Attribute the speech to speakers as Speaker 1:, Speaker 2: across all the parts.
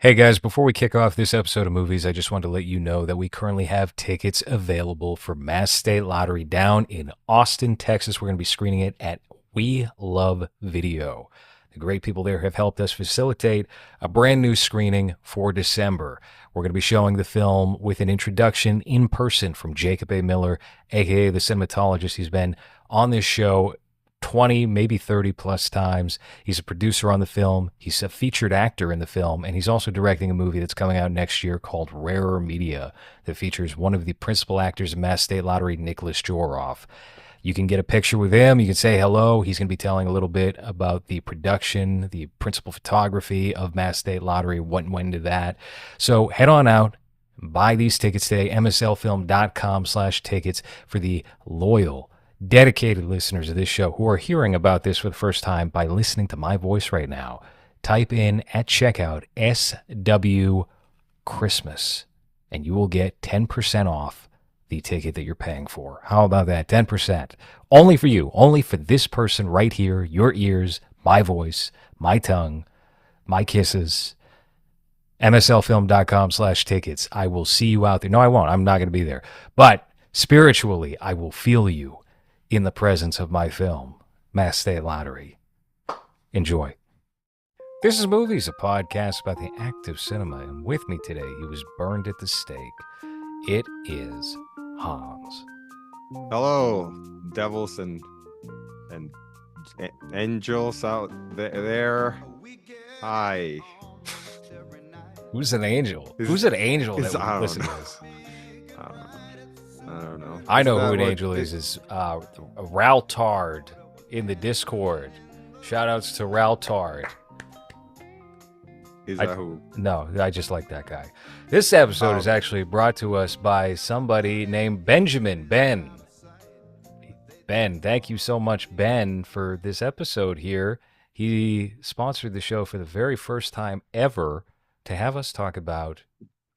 Speaker 1: Hey guys, before we kick off this episode of movies, I just wanted to let you know that we currently have tickets available for Mass State Lottery down in Austin, Texas. We're going to be screening it at We Love Video. The great people there have helped us facilitate a brand new screening for December. We're going to be showing the film with an introduction in person from Jacob A. Miller, aka the cinematologist. He's been on this show 20, maybe 30 plus times. He's a producer on the film. He's a featured actor in the film, and he's also directing a movie that's coming out next year called Rarer Media that features one of the principal actors of Mass State Lottery, Nicholas Joroff. You can get a picture with him. You can say hello. He's going to be telling a little bit about the production, the principal photography of Mass State Lottery, what went into that. So head on out, buy these tickets today, mslfilm.com/tickets for the loyal, dedicated listeners of this show who are hearing about this for the first time by listening to my voice right now. Type in at checkout SW Christmas and you will get 10% off the ticket that you're paying for. How about that? 10%. Only for you. Only for this person right here. Your ears, my voice, my tongue, my kisses. mslfilm.com/tickets. I will see you out there. No, I won't. I'm not going to be there. But spiritually, I will feel you in the presence of my film, Mass State Lottery. Enjoy. This is Movies, a podcast about the act of cinema, and with me today, he was burned at the stake. It is Hans.
Speaker 2: Hello, devils and angels out there. Hi.
Speaker 1: Who's an angel? Who's an angel that
Speaker 2: I
Speaker 1: would
Speaker 2: don't
Speaker 1: listen to
Speaker 2: know.
Speaker 1: this?
Speaker 2: I don't know.
Speaker 1: I know
Speaker 2: Isn't
Speaker 1: who an
Speaker 2: that
Speaker 1: angel
Speaker 2: what
Speaker 1: is Raltard in the Discord. Shoutouts to Raltard.
Speaker 2: Is that who?
Speaker 1: No, I just like that guy. This episode is actually brought to us by somebody named Benjamin. Ben, thank you so much, Ben, for this episode here. He sponsored the show for the very first time ever to have us talk about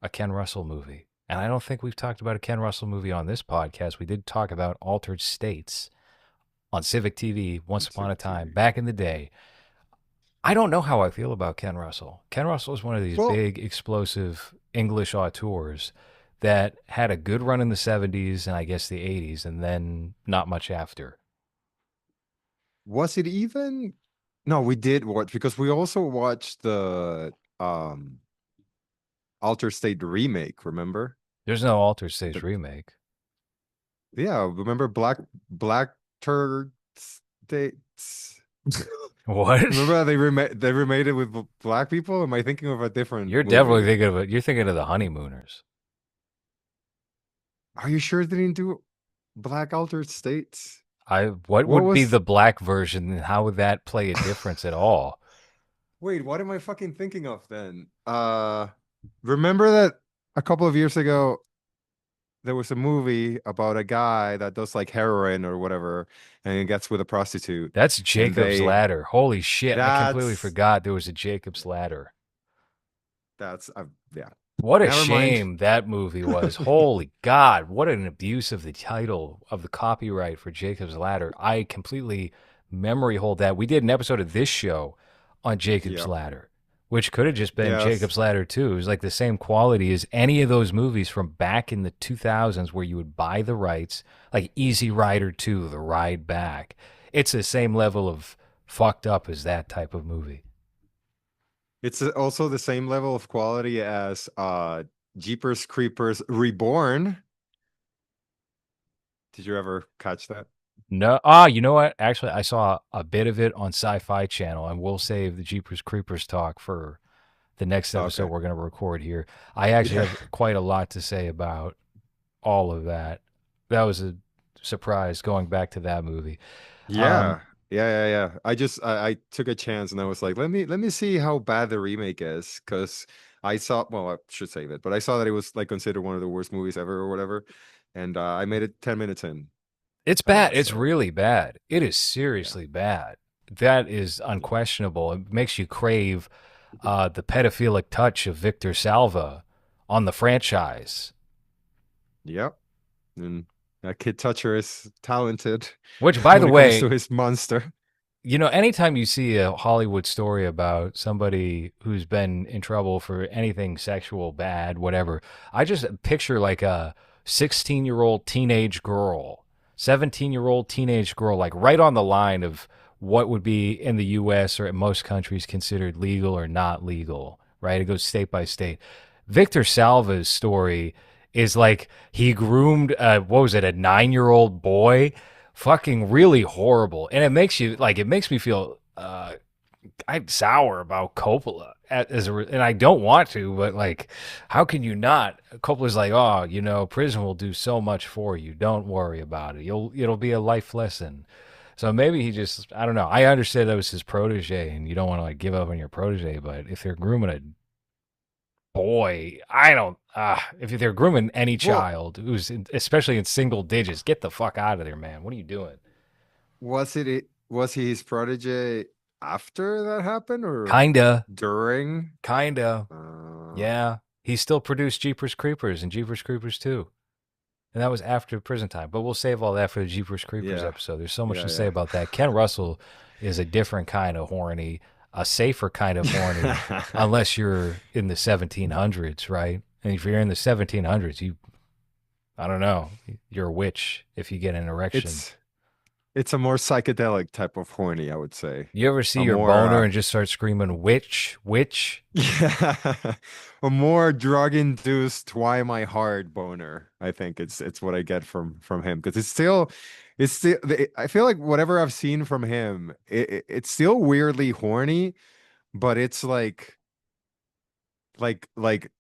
Speaker 1: a Ken Russell movie. And I don't think we've talked about a Ken Russell movie on this podcast. We did talk about Altered States on Civic TV once upon a time, back in the day. I don't know how I feel about Ken Russell. Ken Russell is one of these big, explosive English auteurs that had a good run in the 70s and I guess the 80s, and then not much after.
Speaker 2: Was it even? No, we did watch because we also watched the Alter State remake. Remember?
Speaker 1: There's no Altered States remake.
Speaker 2: Yeah, remember Black Turd States.
Speaker 1: What?
Speaker 2: Remember how they remade it with black people? Am I thinking of a different?
Speaker 1: You're
Speaker 2: movie?
Speaker 1: definitely thinking of it. You're thinking of the Honeymooners.
Speaker 2: Are you sure they didn't do Black Altered States?
Speaker 1: What would be the black version, and how would that play a difference at all?
Speaker 2: Wait, what am I fucking thinking of then? Remember that a couple of years ago there was a movie about a guy that does like heroin or whatever, and he gets with a prostitute.
Speaker 1: That's Jacob's Ladder. Holy shit! I completely forgot there was a Jacob's Ladder.
Speaker 2: That's yeah.
Speaker 1: What a shame that movie was. Holy God, what an abuse of the title of the copyright for Jacob's Ladder. I completely memory hold that. We did an episode of this show on Jacob's Ladder, which could have just been Jacob's Ladder 2. It was like the same quality as any of those movies from back in the 2000s where you would buy the rights, like Easy Rider 2, The Ride Back. It's the same level of fucked up as that type of movie.
Speaker 2: It's also the same level of quality as Jeepers Creepers Reborn. Did you ever catch that?
Speaker 1: No. You know what? Actually, I saw a bit of it on Sci-Fi Channel, and we'll save the Jeepers Creepers talk for the next episode we're going to record here. I actually have quite a lot to say about all of that. That was a surprise going back to that movie.
Speaker 2: Yeah. Yeah. I took a chance and I was like, let me see how bad the remake is, because I saw, well, I should save it, but I saw that it was like considered one of the worst movies ever or whatever, and I made it 10 minutes in.
Speaker 1: It's bad. It's really bad. It is seriously bad. That is unquestionable. It makes you crave the pedophilic touch of Victor Salva on the franchise.
Speaker 2: Yep. And Kid Toucher is talented.
Speaker 1: Which, by the way,
Speaker 2: to his monster.
Speaker 1: Anytime you see a Hollywood story about somebody who's been in trouble for anything sexual, bad, whatever, I just picture like a 16-year-old teenage girl, 17-year-old teenage girl, like right on the line of what would be in the US or in most countries considered legal or not legal, right? It goes state by state. Victor Salva's story is like he groomed, what was it, a 9-year-old boy? Fucking really horrible. And it makes me feel I'm sour about Coppola and I don't want to, but like, how can you not? Coppola's like, oh, prison will do so much for you. Don't worry about it. It'll be a life lesson. So maybe he just, I don't know. I understand that was his protege, and you don't want to like give up on your protege, but if they're grooming a boy, I don't. If they're grooming any
Speaker 2: Well,
Speaker 1: child especially in single digits, get the fuck out of there, man. What are you doing?
Speaker 2: was he his protege after that happened or
Speaker 1: Kinda,
Speaker 2: during?
Speaker 1: kinda.
Speaker 2: Uh,
Speaker 1: Yeah, he still produced Jeepers Creepers and Jeepers Creepers 2. And that was after prison time. But we'll save all that for the Jeepers Creepers
Speaker 2: yeah,
Speaker 1: episode. There's so much to say
Speaker 2: yeah,
Speaker 1: about that. Ken Russell is a different kind of horny, a safer kind of horny,
Speaker 2: yeah.
Speaker 1: unless you're in the 1700s, right? And if you're in the 1700s, I don't know, you're a witch if you get an erection.
Speaker 2: It's it's a more psychedelic type of horny, I would say.
Speaker 1: You ever see
Speaker 2: A
Speaker 1: your
Speaker 2: more
Speaker 1: boner and just start screaming, witch, witch?
Speaker 2: yeah, a more drug-induced why am I hard boner. I think it's what I get from him because it's still I feel like whatever I've seen from him, it's still weirdly horny, but it's like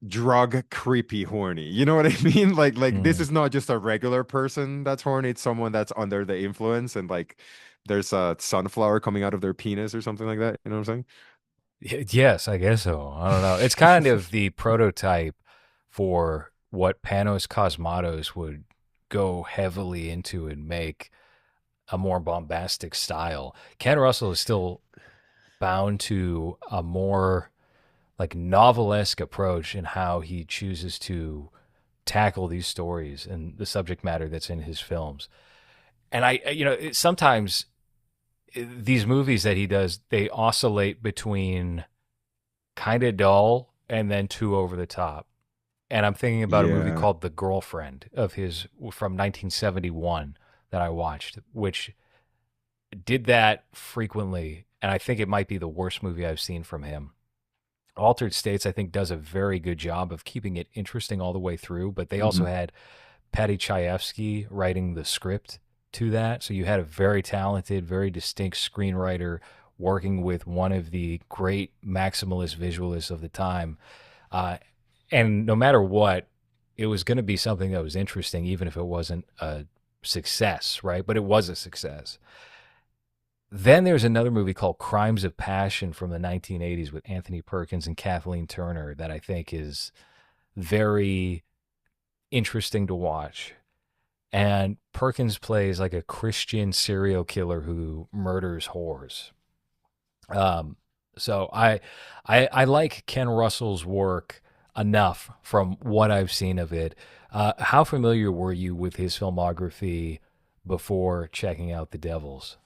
Speaker 2: drug creepy horny. You know what I mean? Like this
Speaker 1: Mm.
Speaker 2: is not just a regular person that's horny, it's someone that's under the influence and like there's a sunflower coming out of their penis or something like that. You know what I'm
Speaker 1: Yes, I guess so. I don't know. It's kind
Speaker 2: saying?
Speaker 1: of the prototype for what Panos Cosmatos would go heavily into and make a more bombastic style. Ken Russell is still bound to a more like novelesque approach in how he chooses to tackle these stories and the subject matter that's in his films. And sometimes these movies that he does, they oscillate between kind of dull and then too over the top. And I'm thinking about a movie
Speaker 2: Yeah.
Speaker 1: called The Girlfriend of his from 1971 that I watched, which did that frequently. And I think it might be the worst movie I've seen from him. Altered States, I think, does a very good job of keeping it interesting all the way through, but they also
Speaker 2: Mhm.
Speaker 1: had Patty Chayefsky writing the script to that. So you had a very talented, very distinct screenwriter working with one of the great maximalist visualists of the time. Uh, and no matter what, it was going to be something that was interesting, even if it wasn't a success, right? But it was a success. Then there's another movie called Crimes of Passion from the 1980s with Anthony Perkins and Kathleen Turner that I think is very interesting to watch. And Perkins plays like a Christian serial killer who murders whores. Um, so I like Ken Russell's work enough from what I've seen of it. How familiar were you with his filmography before checking out The Devils?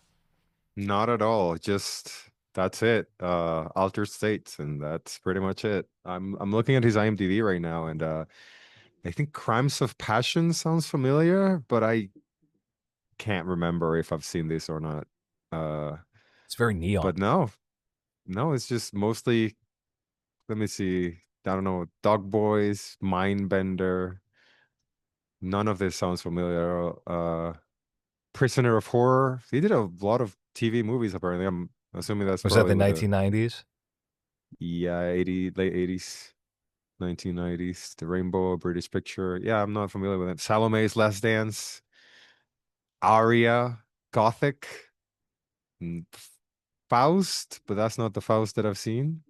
Speaker 2: Not at all. Just that's it. Altered States, and that's pretty much it. I'm looking at his IMDb right now, and I think Crimes of Passion sounds familiar, but I can't remember if I've seen this or not. Uh,
Speaker 1: It's very neon.
Speaker 2: but no, no, it's just mostly. Let me see. I don't know. Dog Boys, Mindbender. None of this sounds familiar. Prisoner of Horror. He did a lot of TV movies apparently. I'm assuming that's
Speaker 1: Was that
Speaker 2: probably
Speaker 1: the
Speaker 2: with the
Speaker 1: 1990s?
Speaker 2: yeah, late 80s, 1990s. The Rainbow, British Picture. Yeah, I'm not familiar with it. Salome's Last Dance, Aria, Gothic, and Faust, but that's not the Faust that I've seen.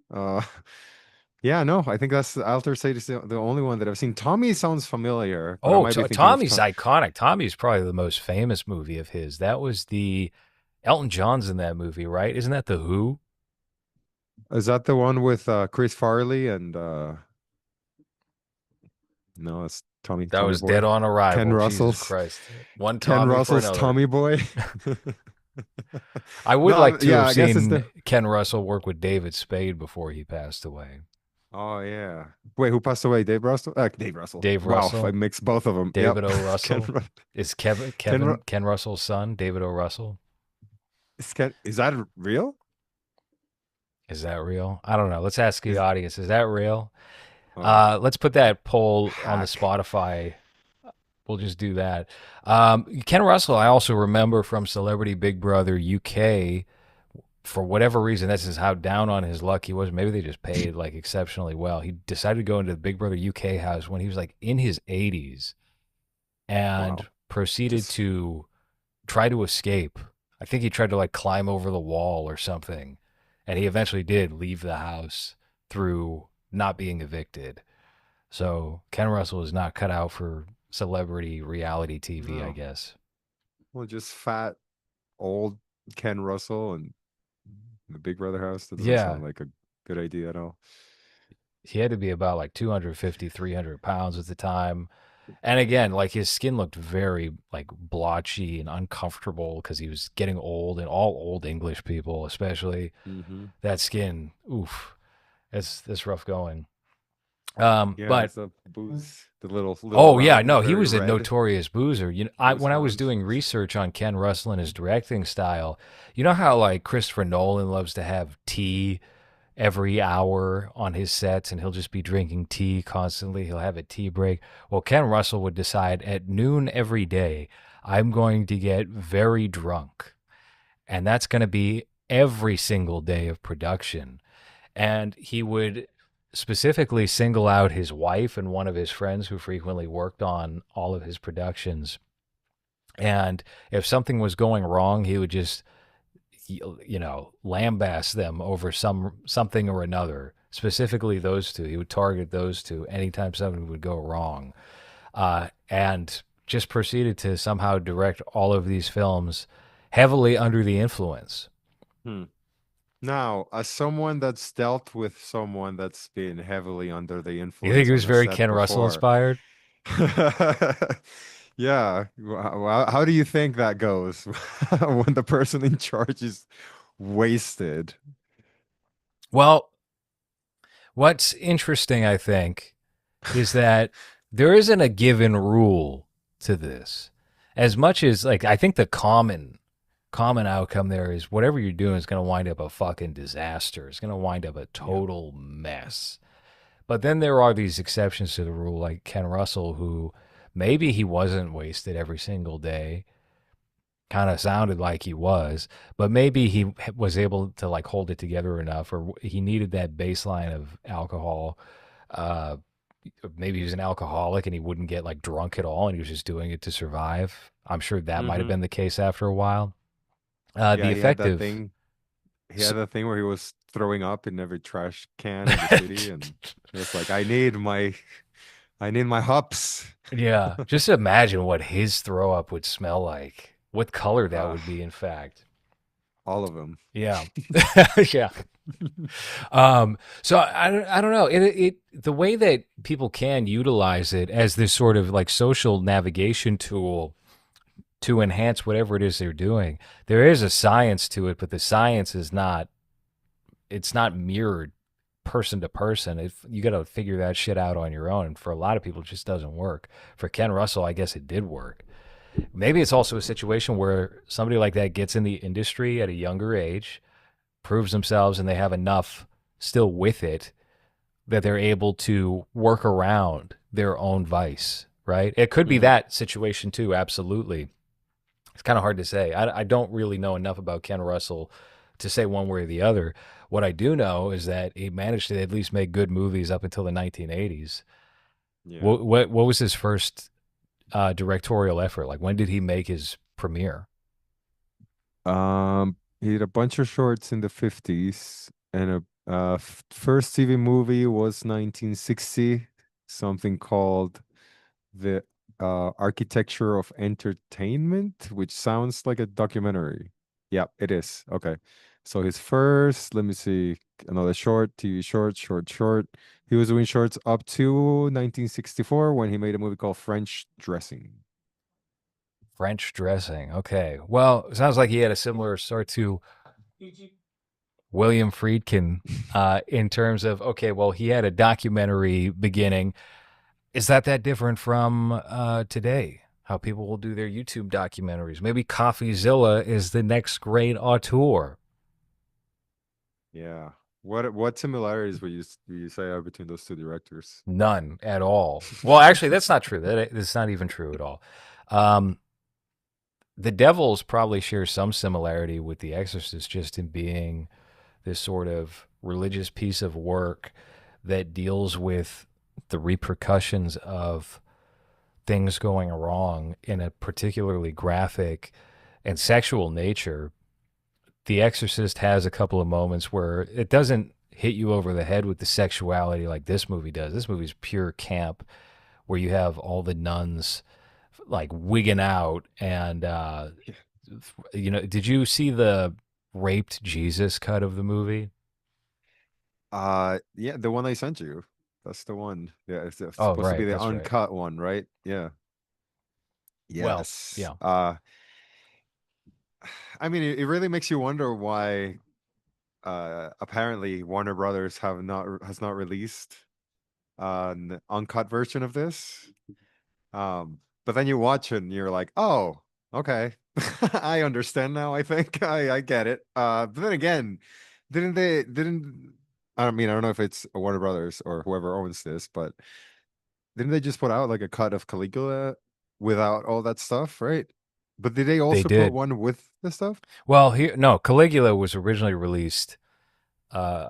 Speaker 2: Yeah, no, I think that's Alter State is the only one that I've seen. Tommy sounds familiar, but I
Speaker 1: Oh,
Speaker 2: might be thinking of
Speaker 1: Tommy's
Speaker 2: Tom.
Speaker 1: iconic. Tommy's probably the most famous movie of his. That was the Elton John's in that movie, right? Isn't that The Who?
Speaker 2: Is that the one with Chris Farley and no, it's
Speaker 1: That
Speaker 2: Tommy
Speaker 1: was Dead
Speaker 2: Boy.
Speaker 1: on
Speaker 2: Ken
Speaker 1: Arrival. Jesus
Speaker 2: Russell's
Speaker 1: Christ. One
Speaker 2: Ken
Speaker 1: Tommy for
Speaker 2: Russell's
Speaker 1: another.
Speaker 2: Tommy Boy.
Speaker 1: I would
Speaker 2: No,
Speaker 1: like to
Speaker 2: yeah,
Speaker 1: have
Speaker 2: I guess it's
Speaker 1: seen
Speaker 2: the.
Speaker 1: Ken Russell work with David Spade before he passed away.
Speaker 2: Oh yeah. Wait, who passed away? Dave Russell? Dave Russell.
Speaker 1: Dave
Speaker 2: Wow, I
Speaker 1: Russell,
Speaker 2: mixed both of them. Yep.
Speaker 1: David O.
Speaker 2: Ken.
Speaker 1: Russell is
Speaker 2: Ken.
Speaker 1: Ken Russell's son, David O. Russell.
Speaker 2: Is that real?
Speaker 1: Is that real? I don't know. Let's ask the
Speaker 2: Is
Speaker 1: audience. Is that real?
Speaker 2: oh
Speaker 1: Let's put that poll on the
Speaker 2: hack.
Speaker 1: Spotify. We'll just do that. Ken Russell, I also remember from Celebrity Big Brother UK. For whatever reason, this is how down on his luck he was. Maybe they just paid like exceptionally well. He decided to go into the Big Brother UK house when he was like in his 80s and
Speaker 2: Wow.
Speaker 1: proceeded
Speaker 2: Just
Speaker 1: to try to escape. I think he tried to like climb over the wall or something. And he eventually did leave the house through not being evicted. So Ken Russell is not cut out for celebrity reality TV, I
Speaker 2: no.
Speaker 1: guess.
Speaker 2: Well, just fat old Ken Russell and the Big Brother house. That doesn't
Speaker 1: Yeah,
Speaker 2: sound like a good idea at all.
Speaker 1: he had to be about like 250, 300 pounds at the time. And again, like his skin looked very like blotchy and uncomfortable because he was getting old, and all old English people, especially
Speaker 2: Hmm.
Speaker 1: that skin, oof, it's rough going.
Speaker 2: Yeah,
Speaker 1: But
Speaker 2: it's the booze, the little
Speaker 1: oh yeah,
Speaker 2: round,
Speaker 1: no, he
Speaker 2: very
Speaker 1: was a
Speaker 2: red
Speaker 1: notorious boozer.
Speaker 2: booze
Speaker 1: When I was
Speaker 2: hound.
Speaker 1: doing research on Ken Russell and his directing style, you know how like Christopher Nolan loves to have tea every hour on his sets, and he'll just be drinking tea constantly. He'll have a tea break. Well, Ken Russell would decide at noon every day, I'm going to get very drunk. And that's going to be every single day of production. And he would specifically single out his wife and one of his friends who frequently worked on all of his productions. And if something was going wrong, he would just lambast them over something or another. Specifically, those two. He would target those two anytime something would go wrong, and just proceeded to somehow direct all of these films heavily under the influence.
Speaker 2: Hmm. Now, as someone that's dealt with someone that's been heavily under the
Speaker 1: You think
Speaker 2: influence
Speaker 1: he was
Speaker 2: on a
Speaker 1: very
Speaker 2: set
Speaker 1: Ken Russell
Speaker 2: before,
Speaker 1: inspired?
Speaker 2: yeah, how do you think that goes when the person in charge is wasted?
Speaker 1: Well, what's interesting, I think, is that there isn't a given rule to this. As much as like I think the common outcome there is whatever you're doing is going to wind up a fucking disaster. It's going to wind up a
Speaker 2: Yeah.
Speaker 1: total mess. But then there are these exceptions to the rule, like Ken Russell, who maybe he wasn't wasted every single day. Kind of sounded like he was, but maybe he was able to like hold it together enough, or he needed that baseline of alcohol. Uh, Maybe he was an alcoholic and he wouldn't get like drunk at all, and he was just doing it to survive. I'm sure that might have
Speaker 2: Hmm.
Speaker 1: been the case after a while.
Speaker 2: Yeah,
Speaker 1: The
Speaker 2: he had that
Speaker 1: effective.
Speaker 2: thing. He had that thing where he was throwing up in every trash can in the city, and he was like, I need my hops."
Speaker 1: Yeah, just imagine what his throw up would smell like. What color that
Speaker 2: Uh,
Speaker 1: would be, in fact.
Speaker 2: all of them.
Speaker 1: Yeah, yeah. So I don't know. The way that people can utilize it as this sort of like social navigation tool to enhance whatever it is they're doing. There is a science to it, but the science is not. It's not mirrored person to person. You got to figure that shit out on your own. And for a lot of people, it just doesn't work. For Ken Russell, I guess it did work. Maybe it's also a situation where somebody like that gets in the industry at a younger age, proves themselves, and they have enough still with it that they're able to work around their own vice, right? It could be
Speaker 2: Hmm.
Speaker 1: that situation too, absolutely. It's kind of hard to say. I don't really know enough about Ken Russell to say one way or the other. What I do know is that he managed to at least make good movies up until the 1980s.
Speaker 2: Yeah.
Speaker 1: What was his first directorial effort? Like when did he make his premiere?
Speaker 2: He did a bunch of shorts in the 50s, and a first TV movie was 1960, something called The Architecture of Entertainment, which sounds like a documentary. Yeah, it is. Okay. So his first, let me see, another short, TV short. He was doing shorts up to 1964 when he made a movie called French Dressing.
Speaker 1: French dressing. Okay. Well, it sounds like he had a similar start to William Friedkin in terms of, okay, well, he had a documentary beginning. Is that different from today? How people will do their YouTube documentaries? Maybe CoffeeZilla is the next great auteur.
Speaker 2: Yeah. What similarities would you say are between those two directors?
Speaker 1: None at all. Well, actually, that's not true. That's not even true at all. Um, the Devils probably share some similarity with The Exorcist, just in being this sort of religious piece of work that deals with the repercussions of things going wrong in a particularly graphic and sexual nature. The Exorcist has a couple of moments where it doesn't hit you over the head with the sexuality like this movie does. This movie's pure camp, where you have all the nuns like wigging out, and did you see the raped Jesus cut of the movie?
Speaker 2: Yeah, the one I sent you. That's the one. Yeah, it's
Speaker 1: Oh,
Speaker 2: supposed to be
Speaker 1: right,
Speaker 2: the
Speaker 1: that's right.
Speaker 2: uncut one, right? Yeah.
Speaker 1: Well,
Speaker 2: Yes.
Speaker 1: yeah,
Speaker 2: I mean, it really makes you wonder why apparently Warner Brothers has not released an uncut version of this. But then you watch it and you're like, oh, okay. I understand now, I think. I get it. But then again, didn't I mean, I don't know if it's Warner Brothers or whoever owns this, but didn't they just put out like a cut of Caligula without all that stuff, right? But did they
Speaker 1: they
Speaker 2: also put
Speaker 1: did.
Speaker 2: one with the stuff?
Speaker 1: Well, here, no, Caligula was originally released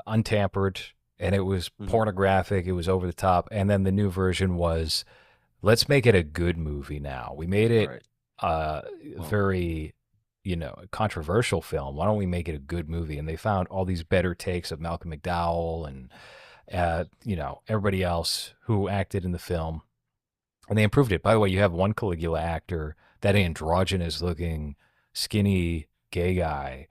Speaker 1: untampered, and it was
Speaker 2: Hmm.
Speaker 1: pornographic. It was over the top, and then the new version was, let's make it a good movie. Now we made it
Speaker 2: Right. Well,
Speaker 1: very, controversial film. Why don't we make it a good movie? And they found all these better takes of Malcolm McDowell and everybody else who acted in the film, and they improved it. By the way, you have one Caligula actor, that androgynous looking, skinny gay guy,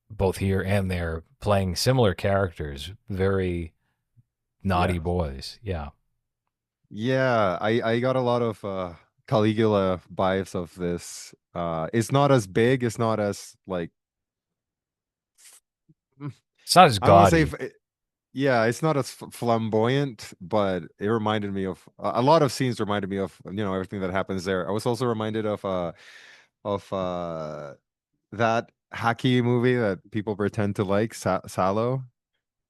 Speaker 1: both here and there, playing similar characters, very naughty
Speaker 2: yeah.
Speaker 1: boys. Yeah.
Speaker 2: Yeah, I got a lot of Caligula vibes of this. It's not as big, it's not as like mm,
Speaker 1: It's not as
Speaker 2: I don't want to say
Speaker 1: gaudy.
Speaker 2: yeah, it's not as flamboyant, but it reminded me of a lot of scenes reminded me of everything that happens there. I was also reminded of that hacky movie that people pretend to like, Salo,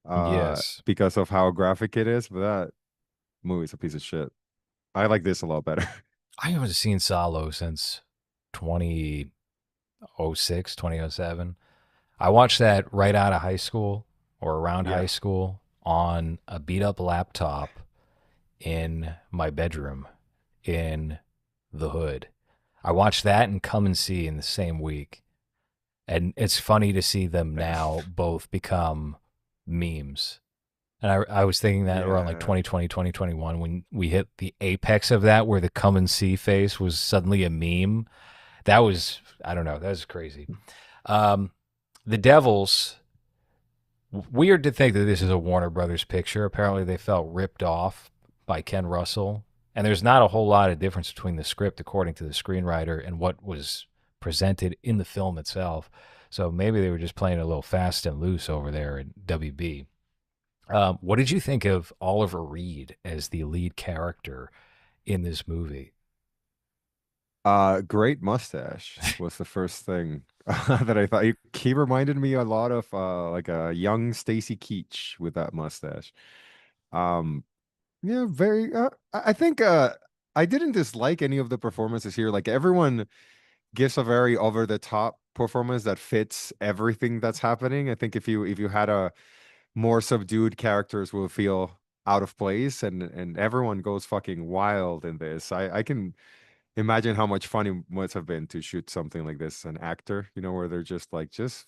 Speaker 1: Yes.
Speaker 2: because of how graphic it is, but that movie's a piece of shit. I like this a lot better.
Speaker 1: I haven't seen Solo since 2006, 2007. I watched that right out of high school or around high
Speaker 2: Yeah.
Speaker 1: school on a beat up laptop in my bedroom in the hood. I watched that and Come and See in the same week. And it's funny to see them now both become memes. And I was thinking that around like
Speaker 2: Yeah.
Speaker 1: 2020, 2021, when we hit the apex of that, where the Come and See face was suddenly a meme. That was, I don't know, that was crazy. Um, the Devils, weird to think that this is a Warner Brothers picture. Apparently, they felt ripped off by Ken Russell. And there's not a whole lot of difference between the script, according to the screenwriter, and what was presented in the film itself. So maybe they were just playing a little fast and loose over there at WB. What did you think of Oliver Reed as the lead character in this movie?
Speaker 2: Great mustache was the first thing that I thought. He reminded me a lot of like a young Stacy Keach with that mustache. Um, yeah, very. I think I didn't dislike any of the performances here. Like everyone gives a very over the top performance that fits everything that's happening. I think if you had a more subdued characters will feel out of place, and everyone goes fucking wild in this. I can imagine how much fun it must have been to shoot something like this, an actor, where they're just like just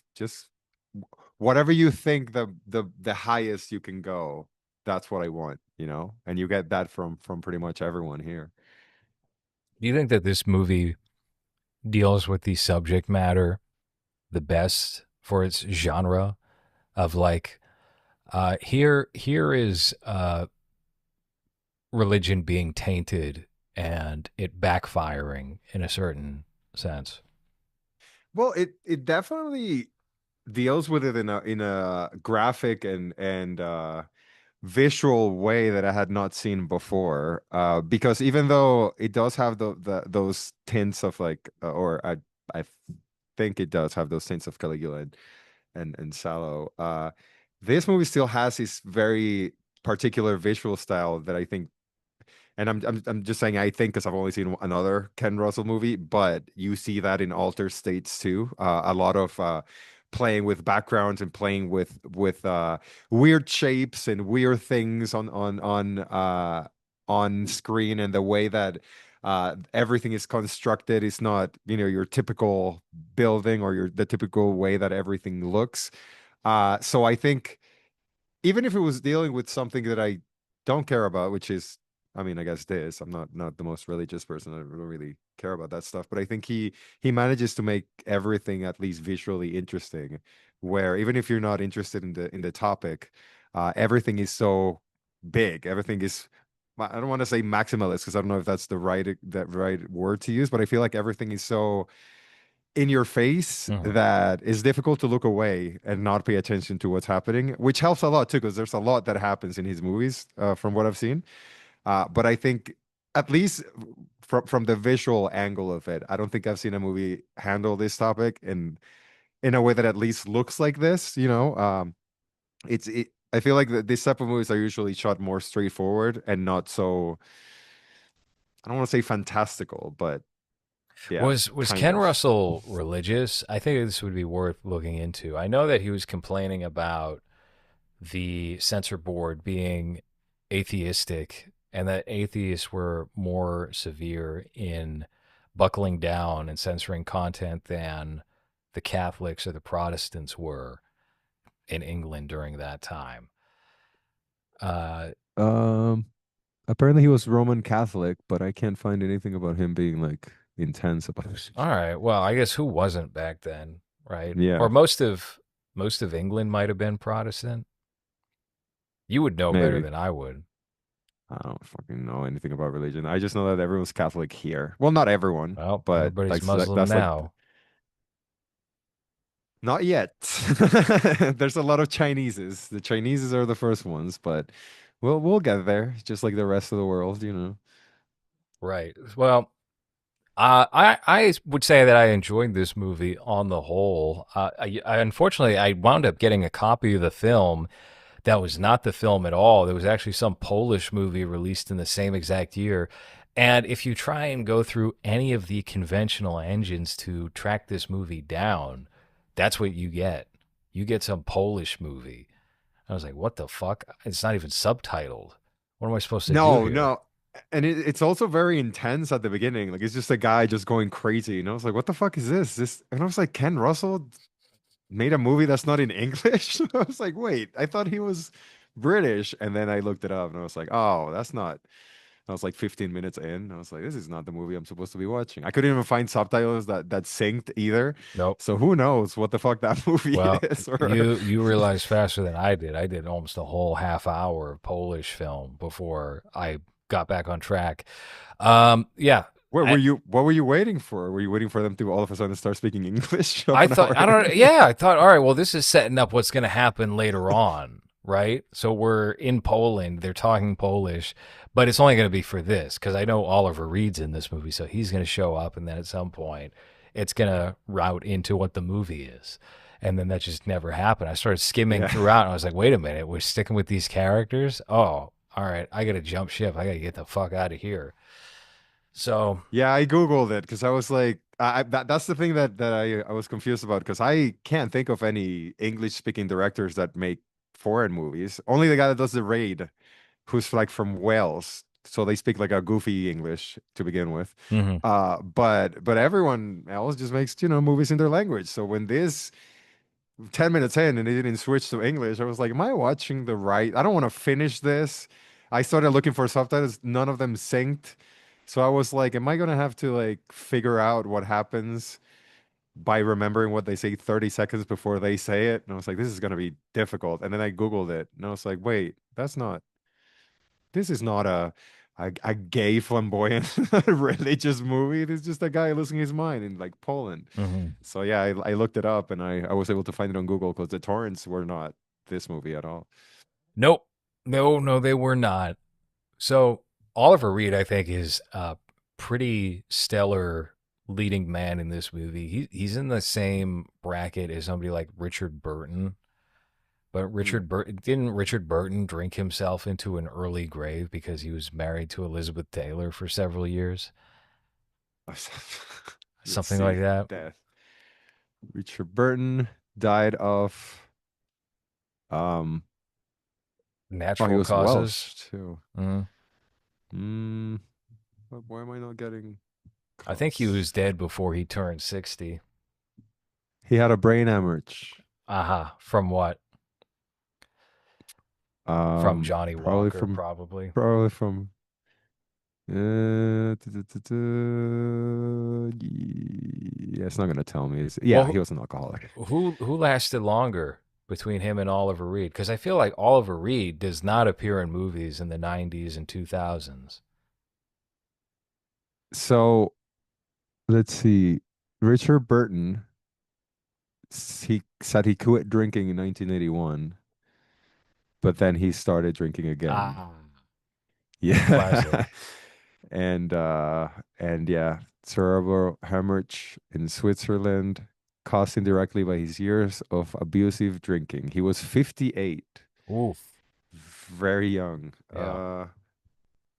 Speaker 2: whatever you think the highest you can go, that's what I want, and you get that from pretty much everyone here.
Speaker 1: Do you think that this movie deals with the subject matter the best for its genre of like, here is religion being tainted and it backfiring in a certain sense.
Speaker 2: Well, it definitely deals with it in a graphic and visual way that I had not seen before. Because even though it does have the those tints of like, or I think it does have those tints of Caligula and Sallow. This movie still has this very particular visual style that I think, and I'm just saying I think because I've only seen another Ken Russell movie, but you see that in Altered States too. A lot of playing with backgrounds and playing with weird shapes and weird things on screen, and the way that everything is constructed is not, your typical building or the typical way that everything looks. So I think even if it was dealing with something that I don't care about, which is, I mean, I guess this, I'm not the most religious person. I don't really care about that stuff, but I think he manages to make everything at least visually interesting, where even if you're not interested in the topic, everything is so big. Everything is, I don't want to say maximalist because I don't know if that's that right word to use, but I feel like everything is so in your face
Speaker 1: Hmm.
Speaker 2: that it's difficult to look away and not pay attention to what's happening, which helps a lot too, because there's a lot that happens in his movies, from what I've seen. But I think, at least from the visual angle of it, I don't think I've seen a movie handle this topic in a way that at least looks like this. I feel like these type of movies are usually shot more straightforward and not so. I don't want to say fantastical, but yeah,
Speaker 1: Was
Speaker 2: kind
Speaker 1: Ken
Speaker 2: of.
Speaker 1: Russell religious? I think this would be worth looking into. I know that he was complaining about the censor board being atheistic and that atheists were more severe in buckling down and censoring content than the Catholics or the Protestants were in England during that time. Uh,
Speaker 2: Um, Apparently he was Roman Catholic, but I can't find anything about him being like intense about it.
Speaker 1: all right. Well, I guess who wasn't back then, right? Or
Speaker 2: Yeah,
Speaker 1: most of England might have been Protestant. You would know better
Speaker 2: maybe.
Speaker 1: than I would.
Speaker 2: I don't fucking know anything about religion. I just know that everyone's Catholic here. Well, not everyone,
Speaker 1: Well,
Speaker 2: but
Speaker 1: everybody's
Speaker 2: like
Speaker 1: Muslim
Speaker 2: that's like
Speaker 1: now.
Speaker 2: not yet. There's a lot of Chineses. The Chineses are the first ones, but we'll get there, just like the rest of the world.
Speaker 1: Right. Well, I would say that I enjoyed this movie on the whole. Unfortunately, I wound up getting a copy of the film that was not the film at all. There was actually some Polish movie released in the same exact year. And if you try and go through any of the conventional engines to track this movie down, that's what you get. You get some Polish movie. I was like, what the fuck? It's not even subtitled. What am I supposed to do
Speaker 2: No,
Speaker 1: here?
Speaker 2: no. And it's also very intense at the beginning. Like it's just a guy just going crazy. And I was like, what the fuck is this? And I was like, Ken Russell made a movie that's not in English? I was like, wait, I thought he was British. And then I looked it up and I was like, oh, that's not. I was like 15 minutes in. I was like, this is not the movie I'm supposed to be watching. I couldn't even find subtitles that synced either.
Speaker 1: Nope.
Speaker 2: So who knows what the fuck that movie
Speaker 1: Well,
Speaker 2: is? Or
Speaker 1: you realized faster than I did. I did almost a whole half hour of Polish film before I got back on track. Yeah,
Speaker 2: where
Speaker 1: I,
Speaker 2: were you? What were you waiting for? Were you waiting for them to all of a sudden start speaking English half
Speaker 1: I
Speaker 2: an
Speaker 1: thought
Speaker 2: hour
Speaker 1: I don't.
Speaker 2: in?
Speaker 1: Yeah, I thought. All right. Well, this is setting up what's going to happen later on, right? So we're in Poland. They're talking Polish, but it's only going to be for this because I know Oliver Reed's in this movie, so he's going to show up, and then at some point, it's going to route into what the movie is, and then that just never happened. I started skimming
Speaker 2: Yeah.
Speaker 1: throughout, and I was like, wait a minute, we're sticking with these characters. Oh, all right. I got to jump ship. I got to get the fuck out of here. So,
Speaker 2: Yeah, I Googled it because I was like, that's the thing that I was confused about because I can't think of any English speaking directors that make foreign movies. Only the guy that does The Raid, who's like from Wales. So they speak like a goofy English to begin with.
Speaker 1: mhm.
Speaker 2: But everyone else just makes, movies in their language. So when this 10 minutes in and it didn't switch to English, I was like, am I watching the right? I don't want to finish this. I started looking for subtitles, none of them synced. So I was like, am I gonna have to like figure out what happens by remembering what they say 30 seconds before they say it? And I was like, this is gonna be difficult. And then I Googled it and I was like, wait, this is not a a gay flamboyant religious movie. It's just a guy losing his mind in like Poland.
Speaker 1: Hmm.
Speaker 2: So yeah, I looked it up and I was able to find it on Google because the torrents were not this movie at all.
Speaker 1: Nope. No, no, they were not. So Oliver Reed, I think, is a pretty stellar leading man in this movie. He's in the same bracket as somebody like Richard Burton. But
Speaker 2: Hmm.
Speaker 1: Richard Burton drink himself into an early grave because he was married to Elizabeth Taylor for several years,
Speaker 2: Let's
Speaker 1: something like
Speaker 2: see.
Speaker 1: that.
Speaker 2: Death. Richard Burton died of um oh, he
Speaker 1: Natural
Speaker 2: was
Speaker 1: causes.
Speaker 2: Welsh too.
Speaker 1: Mm.
Speaker 2: Mm, why am I not getting
Speaker 1: I think he
Speaker 2: cause?
Speaker 1: was dead before he turned 60.
Speaker 2: He had a brain hemorrhage.
Speaker 1: Aha. From what? From Johnny
Speaker 2: Probably
Speaker 1: Walker,
Speaker 2: from
Speaker 1: probably.
Speaker 2: probably from yeah, it's not gonna tell me. Yeah, he
Speaker 1: Well,
Speaker 2: was an alcoholic.
Speaker 1: who lasted longer between him and Oliver Reed? Because I feel like Oliver Reed does not appear in movies in the 90s and 2000s.
Speaker 2: So let's see. Richard Burton, he said he quit drinking in 1981, but then he started drinking again.
Speaker 1: Ah,
Speaker 2: Yeah.
Speaker 1: classic.
Speaker 2: And yeah, cerebral hemorrhage in Switzerland, caused indirectly by his years of abusive drinking. He was 58,
Speaker 1: Oof.
Speaker 2: very young.
Speaker 1: Yeah.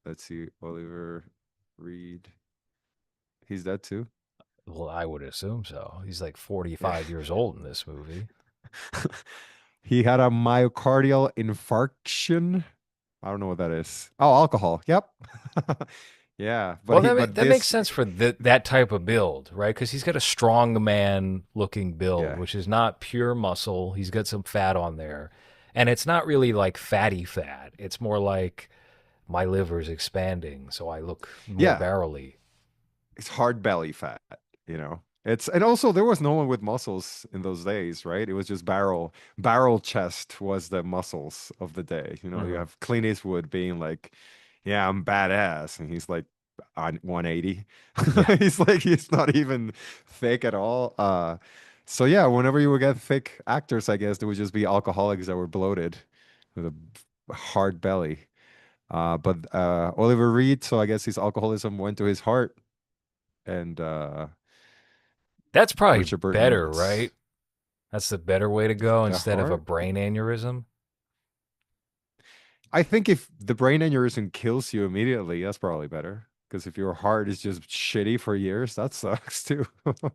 Speaker 2: Let's see, Oliver Reed. He's dead too.
Speaker 1: Well, I would assume so. He's like
Speaker 2: Yeah.
Speaker 1: 45 years old in this movie.
Speaker 2: He had a myocardial infarction. I don't know what that is. Oh, alcohol. Yep. Yeah,
Speaker 1: Well,
Speaker 2: but
Speaker 1: that makes
Speaker 2: this,
Speaker 1: sense for that type of build, right? Because he's got a strong man looking build,
Speaker 2: yeah.
Speaker 1: which is not pure muscle. He's got some fat on there. And it's not really like fatty fat. It's more like my liver's expanding, so I look more
Speaker 2: Yeah,
Speaker 1: barrely.
Speaker 2: it's hard belly fat, you know. It's and also there was no one with muscles in those days, right? It was just barrel chest was the muscles of the day. You know, you
Speaker 1: Hmm.
Speaker 2: have Clint Eastwood being like, "Yeah, I'm badass," and he's like on 180.
Speaker 1: Yeah.
Speaker 2: He's not even fake at all. So yeah, whenever you would get fake actors, I guess there would just be alcoholics that were bloated with a hard belly. But Oliver Reed, so I guess his alcoholism went to his heart and
Speaker 1: That's probably
Speaker 2: Richard Burton
Speaker 1: better,
Speaker 2: was
Speaker 1: right? That's the better way to go
Speaker 2: the
Speaker 1: instead of a
Speaker 2: heart.
Speaker 1: brain aneurysm.
Speaker 2: I think if the brain aneurysm kills you immediately, that's probably better. Because if your heart is just shitty for years, that sucks too.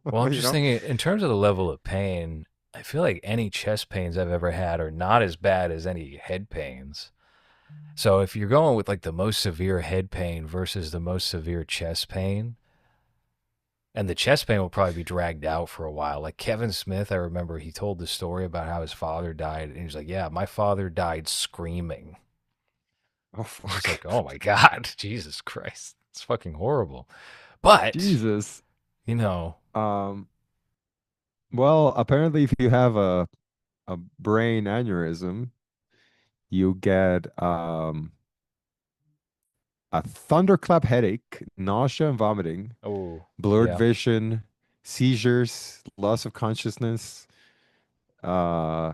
Speaker 1: Well, I'm
Speaker 2: You
Speaker 1: just
Speaker 2: know?
Speaker 1: thinking in terms of the level of pain, I feel like any chest pains I've ever had are not as bad as any head pains. So if you're going with like the most severe head pain versus the most severe chest pain, and the chest pain will probably be dragged out for a while. Like Kevin Smith, I remember he told the story about how his father died, and he's like, "Yeah, my father died screaming."
Speaker 2: Oh
Speaker 1: It's just like,
Speaker 2: fuck.
Speaker 1: oh my god, Jesus Christ, it's fucking horrible. But
Speaker 2: Jesus.
Speaker 1: you know,
Speaker 2: Um, well, apparently if you have a brain aneurysm, you get a thunderclap headache, nausea and vomiting,
Speaker 1: oh
Speaker 2: blurred
Speaker 1: yeah,
Speaker 2: vision, seizures, loss of consciousness, uh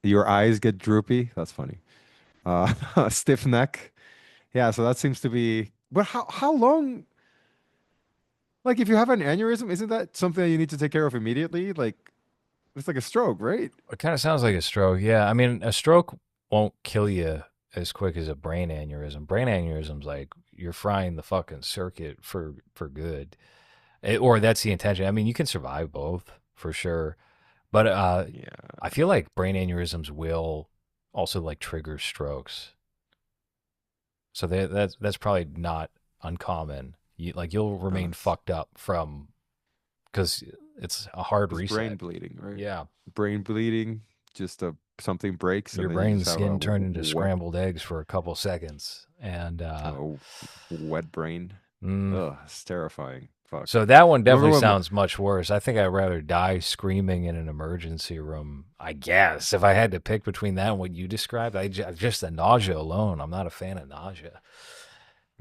Speaker 2: your eyes get droopy. That's funny. Stiff neck. Yeah, so that seems to be. But how long? Like, if you have an aneurysm, isn't that something that you need to take care of immediately? Like, it's like a stroke, right?
Speaker 1: it kind of sounds like a stroke. Yeah, I mean, a stroke won't kill you as quick as a brain aneurysm. Brain aneurysm's like you're frying the fucking circuit for good. Or that's the intention. I mean, you can survive both for sure, but
Speaker 2: Yeah,
Speaker 1: I feel like brain aneurysms will also like trigger strokes. So that's probably not uncommon. You'll
Speaker 2: no,
Speaker 1: remain fucked up from because it's a hard
Speaker 2: it's brain
Speaker 1: reset.
Speaker 2: bleeding, right?
Speaker 1: Yeah,
Speaker 2: Brain bleeding, just something breaks,
Speaker 1: your
Speaker 2: and then you just
Speaker 1: brain's
Speaker 2: have a
Speaker 1: getting turned into scrambled eggs for a couple seconds, and
Speaker 2: a wet brain.
Speaker 1: mm,
Speaker 2: Ugh, it's terrifying. Fuck.
Speaker 1: so that one
Speaker 2: I remember
Speaker 1: definitely
Speaker 2: when
Speaker 1: sounds much worse. I think I'd rather die screaming in an emergency room. I guess if I had to pick between that and what you described, just the nausea alone. I'm not a fan of nausea.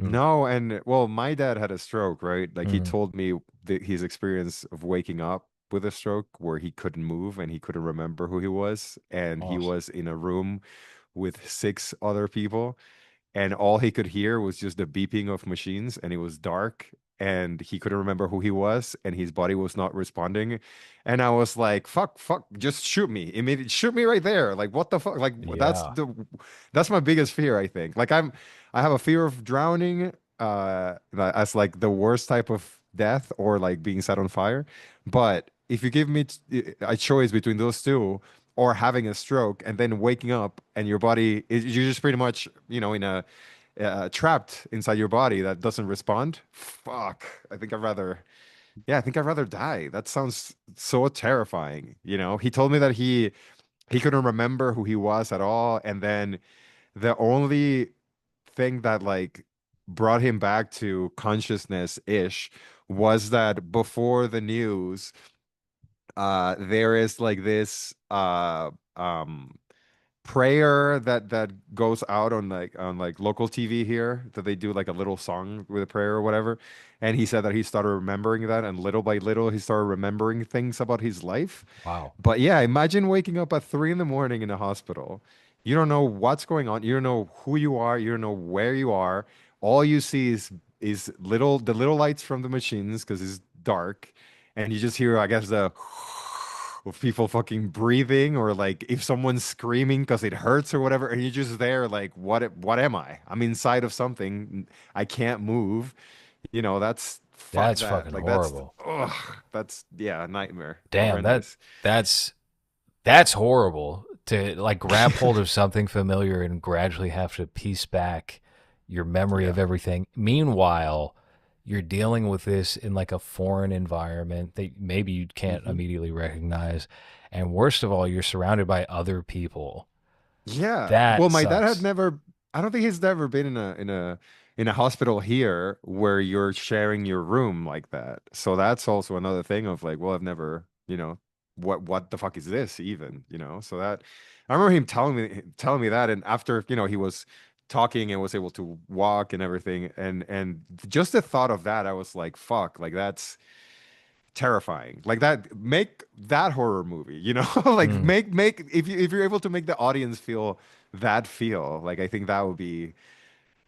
Speaker 1: Mm,
Speaker 2: No, and well, my dad had a stroke, right? Like he
Speaker 1: mm.
Speaker 2: told me his experience of waking up with a stroke where he couldn't move and he couldn't remember who he was, and he
Speaker 1: Awesome.
Speaker 2: was in a room with six other people, and all he could hear was just the beeping of machines, and it was dark, and he couldn't remember who he was, and his body was not responding. And I was like, fuck, just shoot me immediately, shoot me right there. Like, what the fuck? Like,
Speaker 1: Yeah.
Speaker 2: that's my biggest fear, I think. Like, I have a fear of drowning, as like the worst type of death, or like being set on fire. But if you give me a choice between those two, or having a stroke and then waking up and your body is, you're just pretty much, in a trapped inside your body that doesn't respond. Fuck. I think I'd rather die. That sounds so terrifying. He told me that he couldn't remember who he was at all, and then the only thing that like brought him back to consciousness ish was that before the news, there is like this prayer that goes out on like local TV here, that they do like a little song with a prayer or whatever. And he said that he started remembering that, and little by little he started remembering things about his life.
Speaker 1: Wow.
Speaker 2: But yeah, imagine waking up at 3 in the morning in a hospital. You don't know what's going on. You don't know who you are. You don't know where you are. All you see is the little lights from the machines because it's dark, and you just hear, I guess, the of people fucking breathing, or like if someone's screaming because it hurts or whatever, and you're just there like, what am I? I'm inside of something. I can't move. That's fuck
Speaker 1: That's
Speaker 2: that.
Speaker 1: fucking
Speaker 2: Like that's
Speaker 1: horrible.
Speaker 2: ugh, that's yeah, a nightmare.
Speaker 1: Damn,
Speaker 2: Horrendous.
Speaker 1: that's that's horrible to like grab hold of something familiar and gradually have to piece back your memory of
Speaker 2: Yeah.
Speaker 1: everything. Meanwhile, you're dealing with this in like a foreign environment that maybe you can't
Speaker 2: Hmm.
Speaker 1: immediately recognize. And worst of all, you're surrounded by other people.
Speaker 2: Yeah. Well,
Speaker 1: That
Speaker 2: my dad had
Speaker 1: sucks.
Speaker 2: never, I don't think he's ever been in a hospital here where you're sharing your room like that. So that's also another thing of like, well, I've never, what the fuck is this even? So that I remember him telling me that, and after, he was talking and was able to walk and everything, and just the thought of that, I was like, fuck, like that's terrifying. Like that, make that horror movie. Like
Speaker 1: Mm.
Speaker 2: make if you're able to make the audience feel that feel, like I think that would be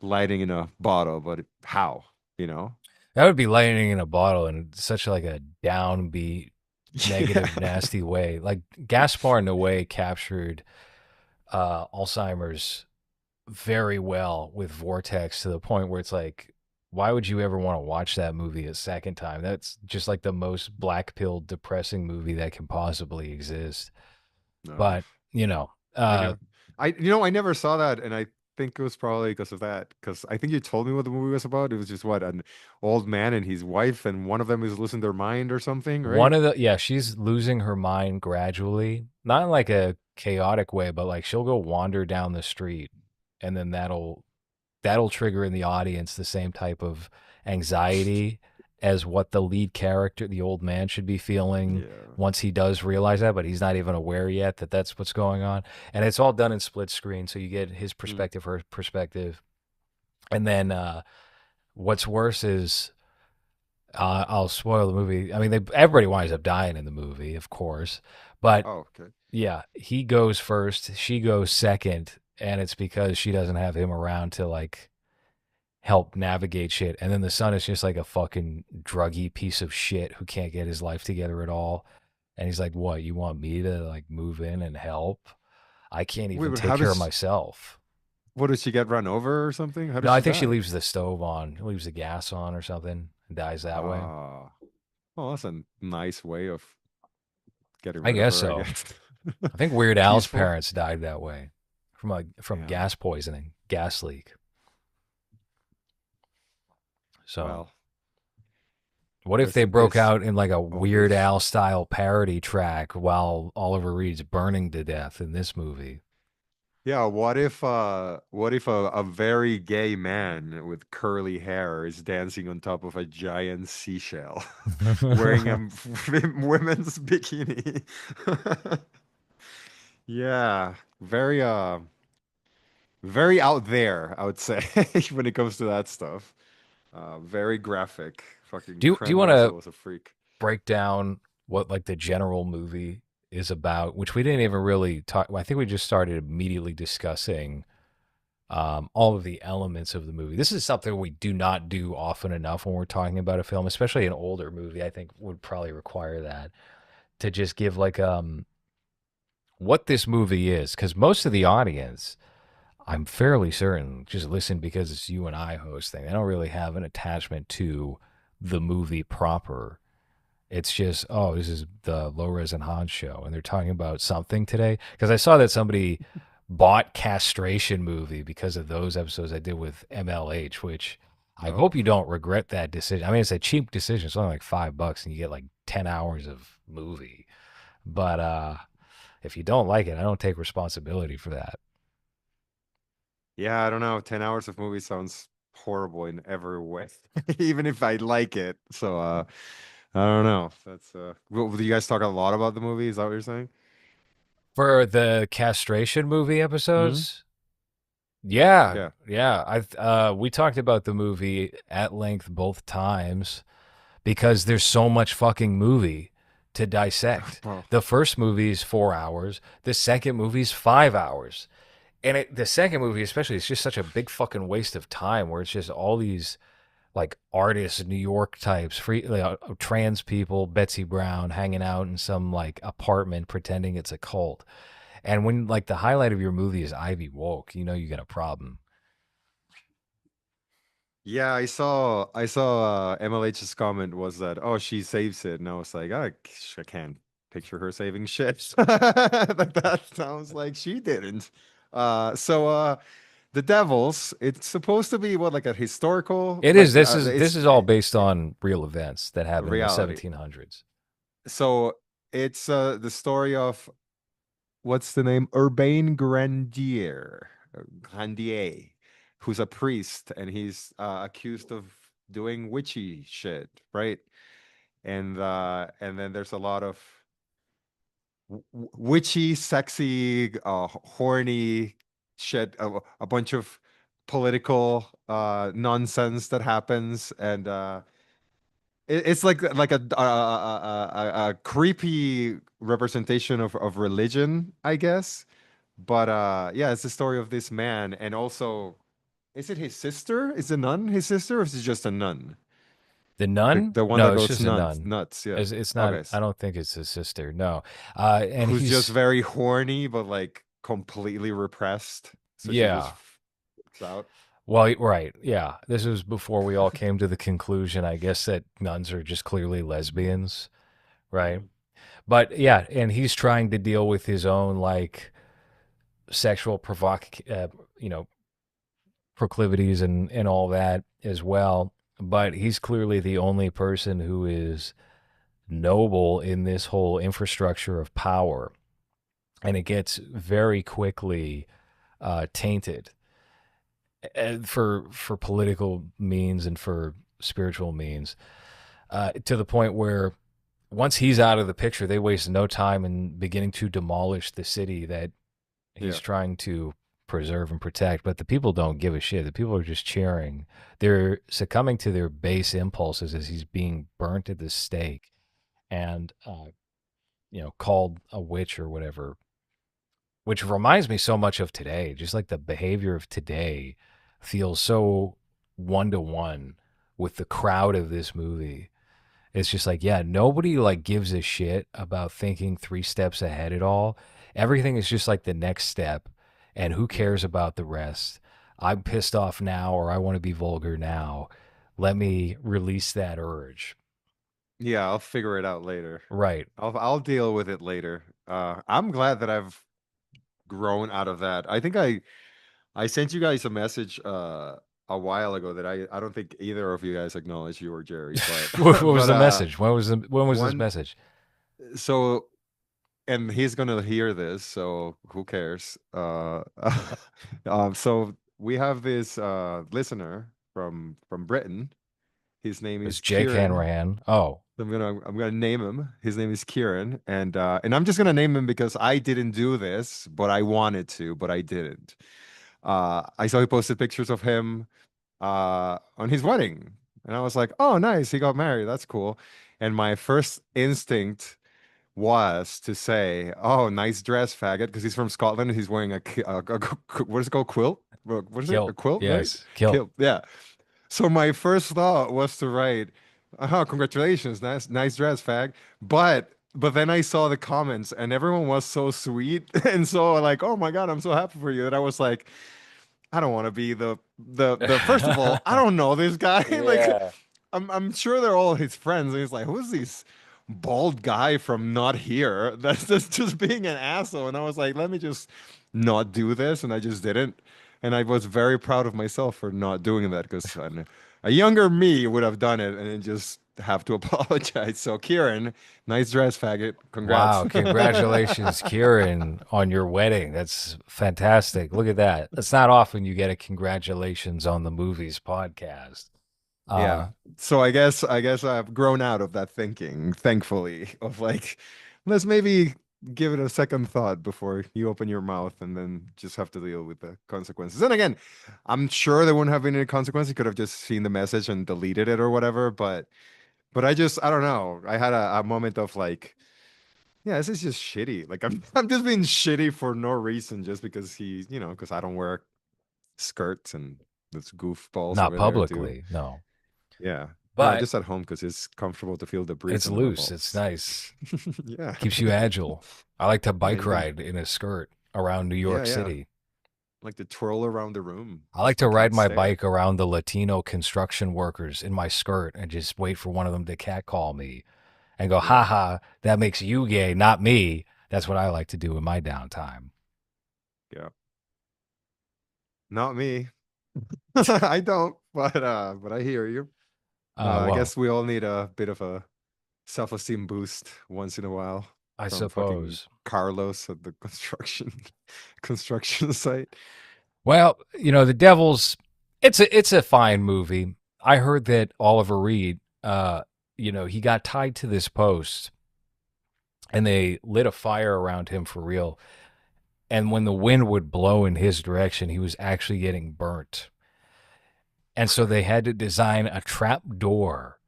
Speaker 2: lighting in a bottle, but how, you know?
Speaker 1: That would be lightning in a bottle in such like a downbeat,
Speaker 2: Yeah.
Speaker 1: negative, nasty way. Like Gaspar Noé captured Alzheimer's very well with Vortex to the point where it's like, why would you ever want to watch that movie a second time? That's just like the most black pill depressing movie that can possibly exist.
Speaker 2: No.
Speaker 1: But, you know,
Speaker 2: I
Speaker 1: uh,
Speaker 2: know. I never saw that, and I think it was probably because of that. Because I think you told me what the movie was about. It was just what, an old man and his wife, and one of them is losing their mind or something,
Speaker 1: one
Speaker 2: right?
Speaker 1: of the, yeah, she's losing her mind gradually, not in like a chaotic way, but like she'll go wander down the street and then that'll trigger in the audience the same type of anxiety as what the lead character, the old man, should be feeling
Speaker 2: Yeah.
Speaker 1: once he does realize that, but he's not even aware yet that that's what's going on. And it's all done in split screen, so you get his
Speaker 2: Mm.
Speaker 1: perspective, her perspective, and then what's worse is I'll spoil the movie. I mean, everybody winds up dying in the movie, of course, but
Speaker 2: Oh, okay.
Speaker 1: yeah, he goes first, she goes second, and it's because she doesn't have him around to like help navigate shit. And then the son is just like a fucking druggy piece of shit who can't get his life together at all. And he's like, "What? You want me to like move in and help? I can't
Speaker 2: Wait,
Speaker 1: even
Speaker 2: but
Speaker 1: take
Speaker 2: how
Speaker 1: care of
Speaker 2: does
Speaker 1: myself."
Speaker 2: what did she get run over or something? How
Speaker 1: No,
Speaker 2: does
Speaker 1: I
Speaker 2: she
Speaker 1: think she
Speaker 2: die?
Speaker 1: leaves the stove on, leaves the gas on or something, and dies that way.
Speaker 2: Ah, well, that's a nice way of getting
Speaker 1: I
Speaker 2: rid of
Speaker 1: guess
Speaker 2: her, I
Speaker 1: so.
Speaker 2: guess.
Speaker 1: I think Weird Al's
Speaker 2: Peaceful.
Speaker 1: parents died that way from
Speaker 2: Yeah.
Speaker 1: gas poisoning, gas leak. So
Speaker 2: Well,
Speaker 1: what if
Speaker 2: rest
Speaker 1: they
Speaker 2: in
Speaker 1: broke
Speaker 2: peace,
Speaker 1: out in like a
Speaker 2: old
Speaker 1: Weird
Speaker 2: bitch.
Speaker 1: Al style parody track while Oliver Reed's burning to death in this movie?
Speaker 2: Yeah, what if a very gay man with curly hair is dancing on top of a giant seashell wearing a women's bikini? Yeah, very very out there, I would say, when it comes to that stuff. Very graphic. Fucking
Speaker 1: Do you
Speaker 2: Craig
Speaker 1: want to
Speaker 2: Russell was a freak.
Speaker 1: break down what like the general movie is about, which we didn't even really talk. I think we just started immediately discussing all of the elements of the movie. This is something we do not do often enough when we're talking about a film, especially an older movie. I think would probably require that to just give like what this movie is, because most of the audience, I'm fairly certain, just listen because it's you and I hosting. They don't really have an attachment to the movie proper. It's just, oh, this is the Low Res and Hans show, and they're talking about something today. Because I saw that somebody bought Castration Movie because of those episodes I did with MLH, which I
Speaker 2: Oh,
Speaker 1: hope you don't regret that decision. I mean, it's a cheap decision. It's only like $5, and you get like 10 hours of movie. But if you don't like it, I don't take responsibility for that.
Speaker 2: yeah, I don't know. 10 hours of movie sounds horrible in every way, even if I like it. So, I don't know. Do you guys talk a lot about the movie? Is that what you're saying?
Speaker 1: For the Castration Movie
Speaker 2: Hmm.
Speaker 1: episodes, yeah,
Speaker 2: Yeah.
Speaker 1: yeah. We talked about the movie at length both times because there's so much fucking movie to dissect.
Speaker 2: Well,
Speaker 1: The first movie is 4 hours. The second movie is 5 hours. And the second movie, especially, it's just such a big fucking waste of time where it's just all these like artists, New York types, free trans people, Betsy Brown hanging out in some like apartment pretending it's a cult. And when like the highlight of your movie is Ivy Woke, you know you got a problem.
Speaker 2: yeah, I saw MLH's comment was that, oh, she saves it, and I was like, I can't picture her saving shit. Like that sounds like she didn't. So the Devils, it's supposed to be what, like a historical,
Speaker 1: It is.
Speaker 2: like
Speaker 1: This is all based on real events that happened in the
Speaker 2: reality.
Speaker 1: 1700s.
Speaker 2: So it's the story of, what's the name? Urbain Grandier, who's a priest, and he's accused of doing witchy shit, right? And then there's a lot of witchy, sexy, horny shit, a bunch of political nonsense that happens, and it's like a creepy representation of religion, I guess. But yeah, it's the story of this man, and also, is it his sister? Is the nun his sister, or is it just a nun?
Speaker 1: The
Speaker 2: The
Speaker 1: nun?
Speaker 2: the one that
Speaker 1: No, it's
Speaker 2: goes
Speaker 1: just a
Speaker 2: nuts,
Speaker 1: nun.
Speaker 2: nuts, yeah.
Speaker 1: It's not.
Speaker 2: Okay,
Speaker 1: I don't think it's his sister. No, and
Speaker 2: who's just
Speaker 1: he's
Speaker 2: very horny, but like completely repressed. So she just
Speaker 1: yeah.
Speaker 2: flips out.
Speaker 1: Well, right, yeah. This was before we all came to the conclusion, I guess, that nuns are just clearly lesbians, right?
Speaker 2: Mhm.
Speaker 1: But yeah, and he's trying to deal with his own like sexual you know, proclivities and all that as well. But he's clearly the only person who is noble in this whole infrastructure of power, and it gets very quickly tainted for political means and for spiritual means, to the point where once he's out of the picture, they waste no time in beginning to demolish the city that he's
Speaker 2: Yeah.
Speaker 1: trying to preserve and protect. But the people don't give a shit. The people are just cheering. They're succumbing to their base impulses as he's being burnt at the stake and called a witch or whatever, which reminds me so much of today. Just like the behavior of today feels so one to one with the crowd of this movie. It's just like, yeah, nobody like gives a shit about thinking 3 steps ahead at all. Everything is just like the next step, and who
Speaker 2: Yeah.
Speaker 1: cares about the rest? I'm pissed off now, or I want to be vulgar now. Let me release that urge.
Speaker 2: Yeah, I'll figure it out later.
Speaker 1: Right.
Speaker 2: I'll deal with it later. I'm glad that I've grown out of that. I think I sent you guys a message a while ago that I don't think either of you guys acknowledged, you or Jerry, but
Speaker 1: What was
Speaker 2: but
Speaker 1: the message? When was this
Speaker 2: one
Speaker 1: message?
Speaker 2: so and he's gonna hear this, so who cares? So we have this listener from Britain. His name
Speaker 1: It was
Speaker 2: is
Speaker 1: Jake
Speaker 2: Kieran.
Speaker 1: Hanrahan. Oh,
Speaker 2: I'm gonna name him. His name is Kieran, and I'm just gonna name him because I didn't do this, but I wanted to, but I didn't. I saw he posted pictures of him on his wedding, and I was like, "Oh, nice, he got married. That's cool." And my first instinct was to say, "Oh, nice dress, faggot," because he's from Scotland and he's wearing what is it called? Quilt? What is it? A
Speaker 1: Kilt.
Speaker 2: quilt, right?
Speaker 1: Yes. Kilt.
Speaker 2: Kilt. Yeah. So my first thought was to write, congratulations, nice dress, fag." But then I saw the comments and everyone was so sweet and so like, "Oh my God, I'm so happy for you." That I was like, I don't want to be the first of all, I don't know this guy. Like
Speaker 1: Yeah.
Speaker 2: I'm sure they're all his friends. And he's like, who's this bald guy from not here? That's just being an asshole. And I was like, let me just not do this. And I just didn't. And I was very proud of myself for not doing that because a younger me would have done it and then just have to apologize. So Kieran, nice dress, faggot. Congrats.
Speaker 1: Wow, congratulations, Kieran, on your wedding. That's fantastic. Look at that. It's not often you get a congratulations on the movies podcast.
Speaker 2: Yeah.
Speaker 1: Uh,
Speaker 2: So I guess I've grown out of that thinking, thankfully, of like, let's maybe give it a second thought before you open your mouth and then just have to deal with the consequences. And again, I'm sure there wouldn't have been any consequences. You could have just seen the message and deleted it or whatever, but I don't know. I had a moment of like, yeah, this is just shitty. Like I'm just being shitty for no reason just because because I don't wear skirts and there's goofballs
Speaker 1: Not
Speaker 2: over there too.
Speaker 1: publicly, no,
Speaker 2: Yeah. No,
Speaker 1: but
Speaker 2: just at home because it's comfortable to feel the breeze
Speaker 1: it's
Speaker 2: under my
Speaker 1: loose. It's
Speaker 2: balls.
Speaker 1: nice.
Speaker 2: Yeah.
Speaker 1: Keeps you agile. I like to
Speaker 2: Yeah,
Speaker 1: bike
Speaker 2: you can.
Speaker 1: ride in a skirt around New
Speaker 2: Yeah,
Speaker 1: York
Speaker 2: yeah.
Speaker 1: City.
Speaker 2: Like to twirl around the room.
Speaker 1: I like
Speaker 2: Just
Speaker 1: to
Speaker 2: I
Speaker 1: ride
Speaker 2: can't
Speaker 1: my
Speaker 2: stare.
Speaker 1: bike around the Latino construction workers in my skirt and just wait for one of them to catcall me and go,
Speaker 2: Yeah.
Speaker 1: haha, that makes you gay, not me. That's what I like to do in my downtime.
Speaker 2: Yeah. Not me. I don't, but I hear you. I
Speaker 1: Well,
Speaker 2: guess we all need a bit of a self-esteem boost once in a while
Speaker 1: I
Speaker 2: from fucking
Speaker 1: suppose.
Speaker 2: Carlos at the construction site.
Speaker 1: Well, the Devils. It's a fine movie. I heard that Oliver Reed, he got tied to this post, and they lit a fire around him for real. And when the wind would blow in his direction, he was actually getting burnt. And so they had to design a trap door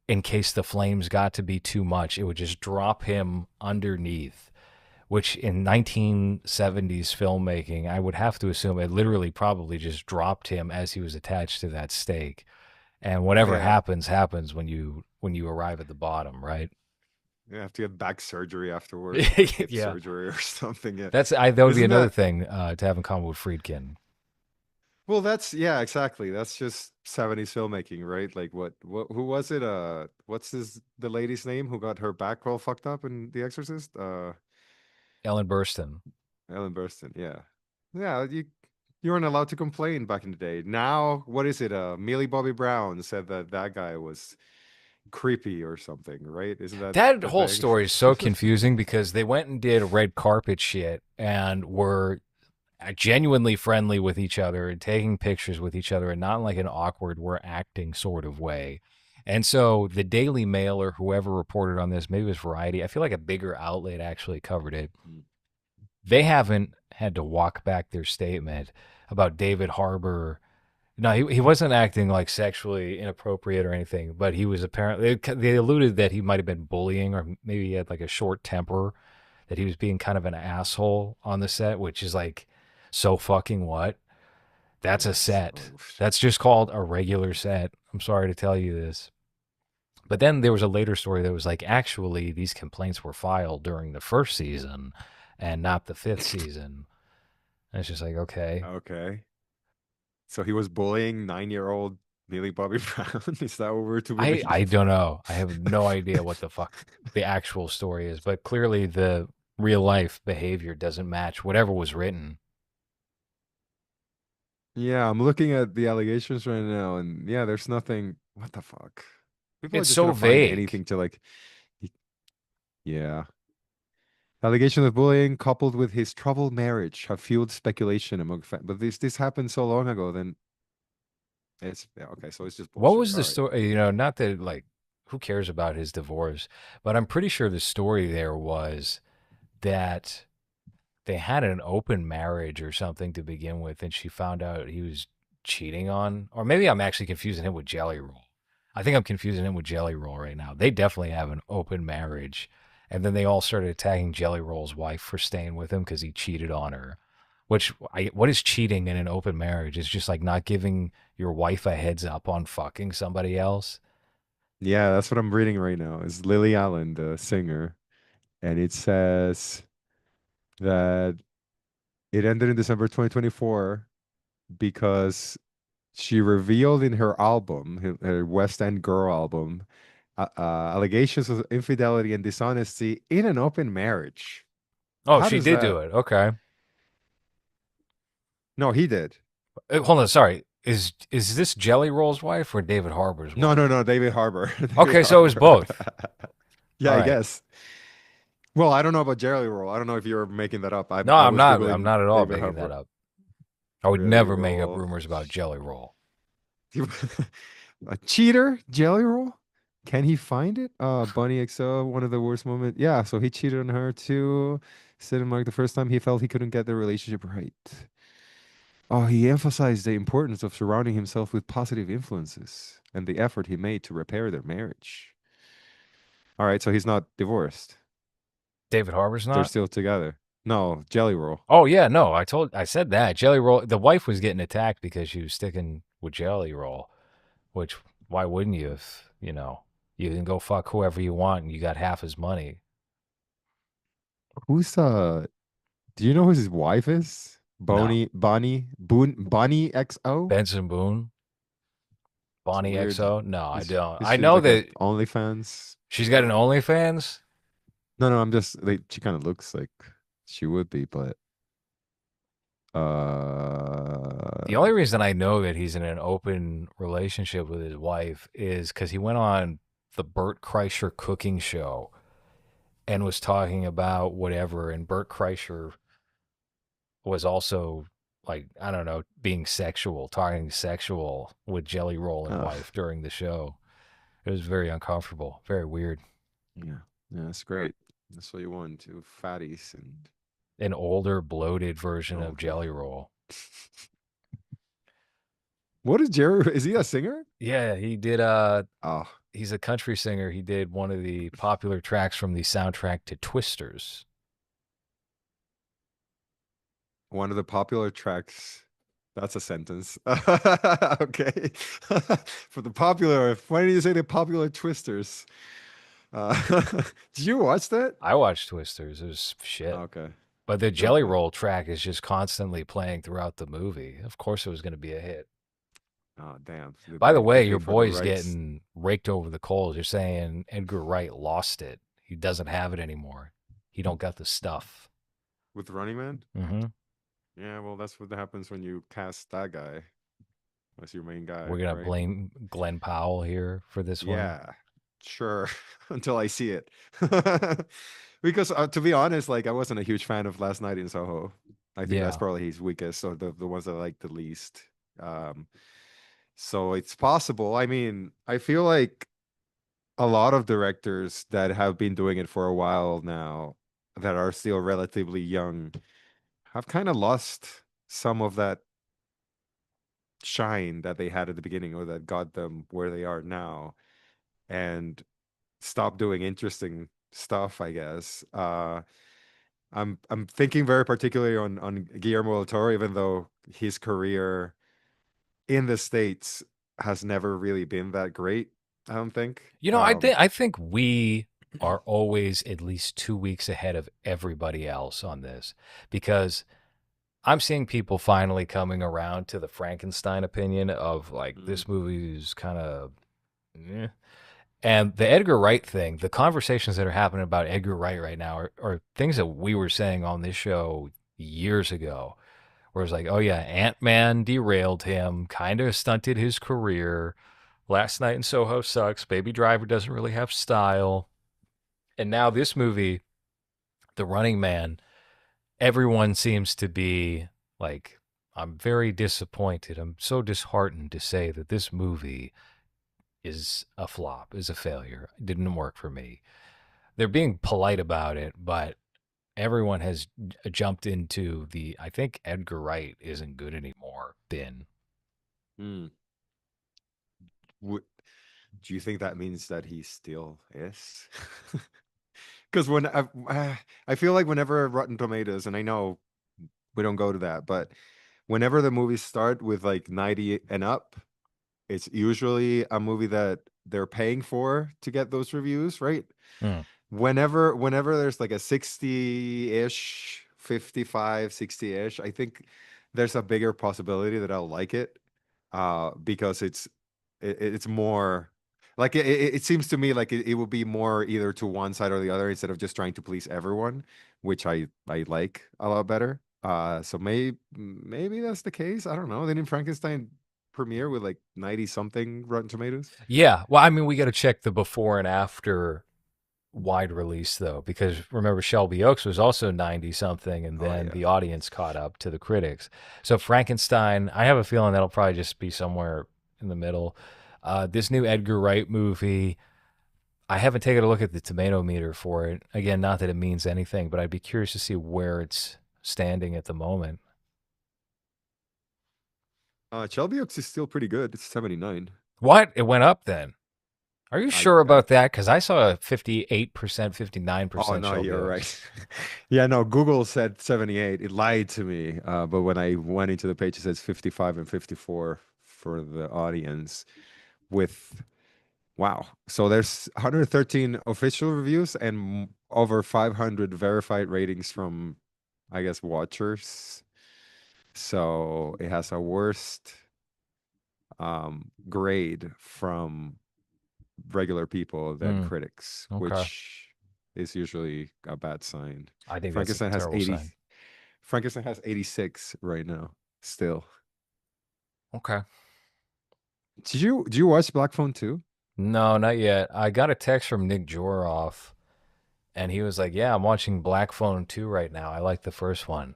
Speaker 1: in case the flames got to be too much. It would just drop him underneath, which in 1970s filmmaking, I would have to assume it literally probably just dropped him as he was attached to that stake. And whatever
Speaker 2: Yeah.
Speaker 1: happens, happens when you arrive at the bottom, right?
Speaker 2: You have to get back surgery afterwards or hip
Speaker 1: Yeah,
Speaker 2: surgery or something. Yeah.
Speaker 1: that would be
Speaker 2: Isn't
Speaker 1: another
Speaker 2: that
Speaker 1: thing to have in common with Friedkin.
Speaker 2: Well, that's yeah, exactly. That's just 70s filmmaking, right? Like what who was it? What's the lady's name who got her back all fucked up in The Exorcist?
Speaker 1: Ellen Burstyn.
Speaker 2: Ellen Burstyn, yeah. Yeah, you weren't allowed to complain back in the day. Now, what is it? Millie Bobby Brown said that that guy was creepy or something, right? Isn't that
Speaker 1: That
Speaker 2: the
Speaker 1: whole
Speaker 2: thing?
Speaker 1: story is so confusing because they went and did red carpet shit and were genuinely friendly with each other and taking pictures with each other and not in like an awkward we're acting sort of way. And so the Daily Mail or whoever reported on this, maybe it was Variety, I feel like a bigger outlet actually covered it.
Speaker 2: Mm.
Speaker 1: They haven't had to walk back their statement about David Harbour. No, he wasn't acting like sexually inappropriate or anything, but he was apparently, they alluded that he might have been bullying or maybe he had like a short temper, that he was being kind of an asshole on the set, which is like, so fucking what? That's a
Speaker 2: Yes.
Speaker 1: set.
Speaker 2: Oh,
Speaker 1: That's just called a regular set. I'm sorry to tell you this. But then there was a later story that was like, actually, these complaints were filed during the first season and not the fifth season. And it's just like, okay.
Speaker 2: okay. So he was bullying 9-year-old Millie Bobby Brown. Is that what we're to
Speaker 1: I
Speaker 2: believe?
Speaker 1: don't know. I have no idea what the fuck the actual story is, but clearly the real life behavior doesn't match whatever was written.
Speaker 2: Yeah, I'm looking at the allegations right now, and yeah, there's nothing. What the fuck? People are
Speaker 1: It's
Speaker 2: just
Speaker 1: so
Speaker 2: gonna find
Speaker 1: vague.
Speaker 2: anything to like. y- Yeah. Allegation of bullying coupled with his troubled marriage have fueled speculation among fans. But this happened so long ago, then it's yeah, okay. So it's just
Speaker 1: What
Speaker 2: bullshit.
Speaker 1: was
Speaker 2: All
Speaker 1: the
Speaker 2: right.
Speaker 1: story? Not that like who cares about his divorce, but I'm pretty sure the story there was that they had an open marriage or something to begin with, and she found out he was cheating on, or maybe I'm actually confusing him with Jelly Roll. I think I'm confusing him with Jelly Roll right now. They definitely have an open marriage, and then they all started attacking Jelly Roll's wife for staying with him because he cheated on her. What is cheating in an open marriage? It's just like not giving your wife a heads up on fucking somebody else.
Speaker 2: Yeah, that's what I'm reading right now. Is Lily Allen, the singer, and it says that it ended in December 2024 because she revealed in her album, her West End Girl album, allegations of infidelity and dishonesty in an open marriage.
Speaker 1: Oh,
Speaker 2: How
Speaker 1: she
Speaker 2: does
Speaker 1: did do
Speaker 2: that?
Speaker 1: it. Okay.
Speaker 2: No, he did.
Speaker 1: Hold on. Sorry. Is this Jelly Roll's wife or David Harbour's
Speaker 2: No, no,
Speaker 1: wife?
Speaker 2: no, David Harbour. David
Speaker 1: Okay, so it was
Speaker 2: Harbour.
Speaker 1: both.
Speaker 2: Yeah,
Speaker 1: All
Speaker 2: I
Speaker 1: right.
Speaker 2: guess. Well, I don't know about Jelly Roll. I don't know if you're making that up.
Speaker 1: No,
Speaker 2: I
Speaker 1: I'm
Speaker 2: was
Speaker 1: not. I'm
Speaker 2: Googling
Speaker 1: not at all
Speaker 2: David
Speaker 1: making that
Speaker 2: Harbour.
Speaker 1: up. I would
Speaker 2: Jelly
Speaker 1: never make up
Speaker 2: Roll.
Speaker 1: rumors about Jelly Roll.
Speaker 2: A cheater, Jelly Roll. Can he find it? Bunny XO, one of the worst moments. Yeah, so he cheated on her too. Said in like the first time he felt he couldn't get the relationship right. Oh, he emphasized the importance of surrounding himself with positive influences and the effort he made to repair their marriage. All right, so he's not divorced.
Speaker 1: David Harbour's
Speaker 2: They're
Speaker 1: not.
Speaker 2: still together. No, Jelly Roll.
Speaker 1: Oh yeah, no. I said that Jelly Roll. The wife was getting attacked because she was sticking with Jelly Roll. Which why wouldn't you if you can go fuck whoever you want and you got half his money?
Speaker 2: Who's do you know who his wife is?
Speaker 1: No.
Speaker 2: Bonnie XO?
Speaker 1: Benson Boone,
Speaker 2: It's
Speaker 1: Bonnie
Speaker 2: weird.
Speaker 1: XO. No, I don't.
Speaker 2: Is
Speaker 1: I
Speaker 2: she
Speaker 1: know
Speaker 2: like a
Speaker 1: that
Speaker 2: OnlyFans
Speaker 1: she's got an
Speaker 2: or
Speaker 1: OnlyFans.
Speaker 2: no, no, I'm just like she kind of looks like she would be, but
Speaker 1: The only reason I know that he's in an open relationship with his wife is because he went on the Bert Kreischer cooking show and was talking about whatever. And Bert Kreischer was also like, I don't know, being sexual, talking sexual with Jelly Roll and
Speaker 2: ugh,
Speaker 1: wife during the show. It was very uncomfortable, very weird.
Speaker 2: yeah. Yeah, that's great. That's what you want to fatties and
Speaker 1: An older, bloated version of
Speaker 2: older.
Speaker 1: Jelly Roll.
Speaker 2: What is Jerry? Is he a singer?
Speaker 1: Yeah, he did.
Speaker 2: Oh,
Speaker 1: He's a country singer. He did one of the popular tracks from the soundtrack to Twisters.
Speaker 2: one of the popular tracks. That's a sentence. Okay. For the popular, why did you say the popular twisters? Did you watch that?
Speaker 1: I watched Twisters. It was shit.
Speaker 2: Okay.
Speaker 1: But the Jelly
Speaker 2: Okay.
Speaker 1: Roll track is just constantly playing throughout the movie. Of course, it was going to be a hit.
Speaker 2: Oh, damn.
Speaker 1: By the
Speaker 2: They
Speaker 1: way, your
Speaker 2: paid for the
Speaker 1: boy's
Speaker 2: rights
Speaker 1: getting raked over the coals. You're saying Edgar Wright lost it. He doesn't have it anymore. He don't got the stuff.
Speaker 2: with Running Man.
Speaker 1: Mm-hmm.
Speaker 2: Yeah, well, that's what happens when you cast that guy. That's your main guy,
Speaker 1: We're gonna
Speaker 2: right?
Speaker 1: blame Glenn Powell here for this one.
Speaker 2: Yeah, sure. Until I see it. Because to be honest, like I wasn't a huge fan of Last Night in Soho. I think that's
Speaker 1: Yeah.
Speaker 2: probably his weakest, or the ones I like the least. Um, so it's possible. I mean, I feel like a lot of directors that have been doing it for a while now, that are still relatively young, have kind of lost some of that shine that they had at the beginning, or that got them where they are now, and stop doing interesting stuff, I guess. I'm thinking very particularly on Guillermo del Toro, even though his career in the States has never really been that great, I don't think.
Speaker 1: I think we are always at least 2 weeks ahead of everybody else on this because I'm seeing people finally coming around to the Frankenstein opinion of like
Speaker 2: Mm,
Speaker 1: this movie is kind of and the Edgar Wright thing, the conversations that are happening about Edgar Wright right now are things that we were saying on this show years ago. Where it's like, oh yeah, Ant Man derailed him, kind of stunted his career. Last Night in Soho sucks. Baby Driver doesn't really have style. And now this movie, The Running Man, everyone seems to be like, I'm very disappointed. I'm so disheartened to say that this movie is a flop, is a failure. It didn't work for me. They're being polite about it, but Everyone has jumped into I think Edgar Wright isn't good anymore.
Speaker 2: Hmm. Would Do you think that means that he still is? Because I feel like whenever Rotten Tomatoes, and I know we don't go to that, but whenever the movies start with like 90 and up, it's usually a movie that they're paying for to get those reviews, right?
Speaker 1: Hmm.
Speaker 2: Whenever there's like a 60-ish, 55, 60-ish, I think there's a bigger possibility that I'll like it. Because it's more like it seems to me like it would be more either to one side or the other instead of just trying to please everyone, which I like a lot better. So maybe that's the case. I don't know. Didn't Frankenstein premiere with like 90 something Rotten Tomatoes?
Speaker 1: Yeah. Well, I mean, we got to check the before and after wide release though, because remember Shelby Oaks was also 90 something, and
Speaker 2: Oh
Speaker 1: then
Speaker 2: yeah.
Speaker 1: the audience caught up to the critics. So Frankenstein, I have a feeling that'll probably just be somewhere in the middle. This new Edgar Wright movie, I haven't taken a look at the tomato meter for it. Again, not that it means anything, but I'd be curious to see where it's standing at the moment.
Speaker 2: Shelby Oaks is still pretty good. It's 79.
Speaker 1: What? It went up then? Are you
Speaker 2: I
Speaker 1: sure
Speaker 2: I
Speaker 1: about that? Because I saw a 58%,
Speaker 2: Oh
Speaker 1: 59%
Speaker 2: no,
Speaker 1: Shelby
Speaker 2: you're
Speaker 1: Oaks.
Speaker 2: right. Yeah, no, Google said 78. It lied to me. But when I went into the page, it says 55 and 54 for the audience with wow. So there's 113 official reviews and over 500 verified ratings from, I guess, watchers. So it has a worst grade from regular people than
Speaker 1: Hmm.
Speaker 2: critics,
Speaker 1: Okay.
Speaker 2: which is usually a bad sign.
Speaker 1: I think that's a
Speaker 2: Frankenstein has
Speaker 1: terrible
Speaker 2: 80.
Speaker 1: sign.
Speaker 2: Frankenstein has 86 right now. Still.
Speaker 1: Okay.
Speaker 2: Did you watch Black Phone too?
Speaker 1: No, not yet. I got a text from Nick Joroff, and he was like, "Yeah, I'm watching Black Phone 2 right now. I like the first one."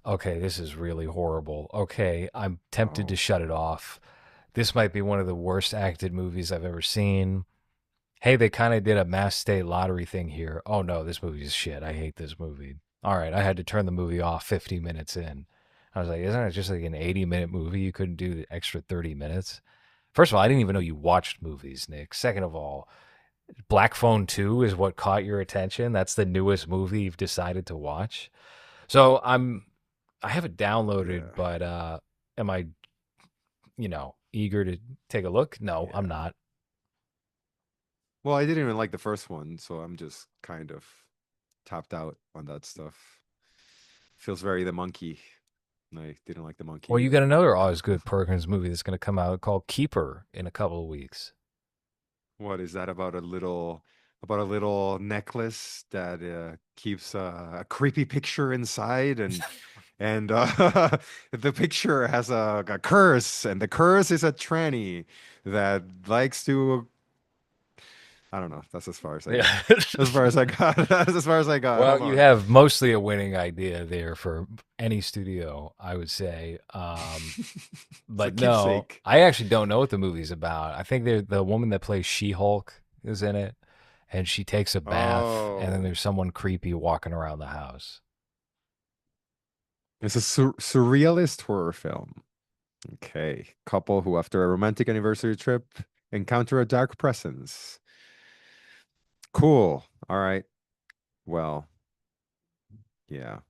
Speaker 1: Okay, this is really horrible. Okay, I'm tempted to
Speaker 2: Oh,
Speaker 1: shut it off. This might be one of the worst acted movies I've ever seen. Hey, they kind of did a mass state lottery thing here. Oh no, this movie is shit. I hate this movie. All right, I had to turn the movie off 50 minutes in. I was like, isn't it just like an 80-minute movie? You couldn't do the extra 30 minutes? First of all, I didn't even know you watched movies, Nick. Second of all, Black Phone 2 is what caught your attention. That's the newest movie you've decided to watch. So I have it downloaded,
Speaker 2: yeah.
Speaker 1: but am I, eager to take a look? No, I'm
Speaker 2: Yeah.
Speaker 1: not.
Speaker 2: Well, I didn't even like the first one, so I'm just kind of tapped out on that stuff. Feels very the monkey. And I didn't like the monkey
Speaker 1: Well, you got
Speaker 2: either.
Speaker 1: another Osgood Perkins movie that's going to come out called Keeper in a couple of weeks.
Speaker 2: What is that about a little necklace that keeps a creepy picture inside and the picture has a curse and the curse is a tranny that likes to I don't know. That's as far as I got.
Speaker 1: Yeah.
Speaker 2: As far as I got. That's as far as I got.
Speaker 1: Well,
Speaker 2: Hold
Speaker 1: you
Speaker 2: on.
Speaker 1: have mostly a winning idea there for any studio, I would say.
Speaker 2: It's a
Speaker 1: But no,
Speaker 2: keepsake.
Speaker 1: I actually don't know what the movie's about. I think the woman that plays She-Hulk is in it, and she takes a bath, and then
Speaker 2: Oh,
Speaker 1: there's someone creepy walking around the house.
Speaker 2: it's a surrealist horror film. Okay. Couple who, after a romantic anniversary trip, encounter a dark presence. Cool. All right. Well, yeah.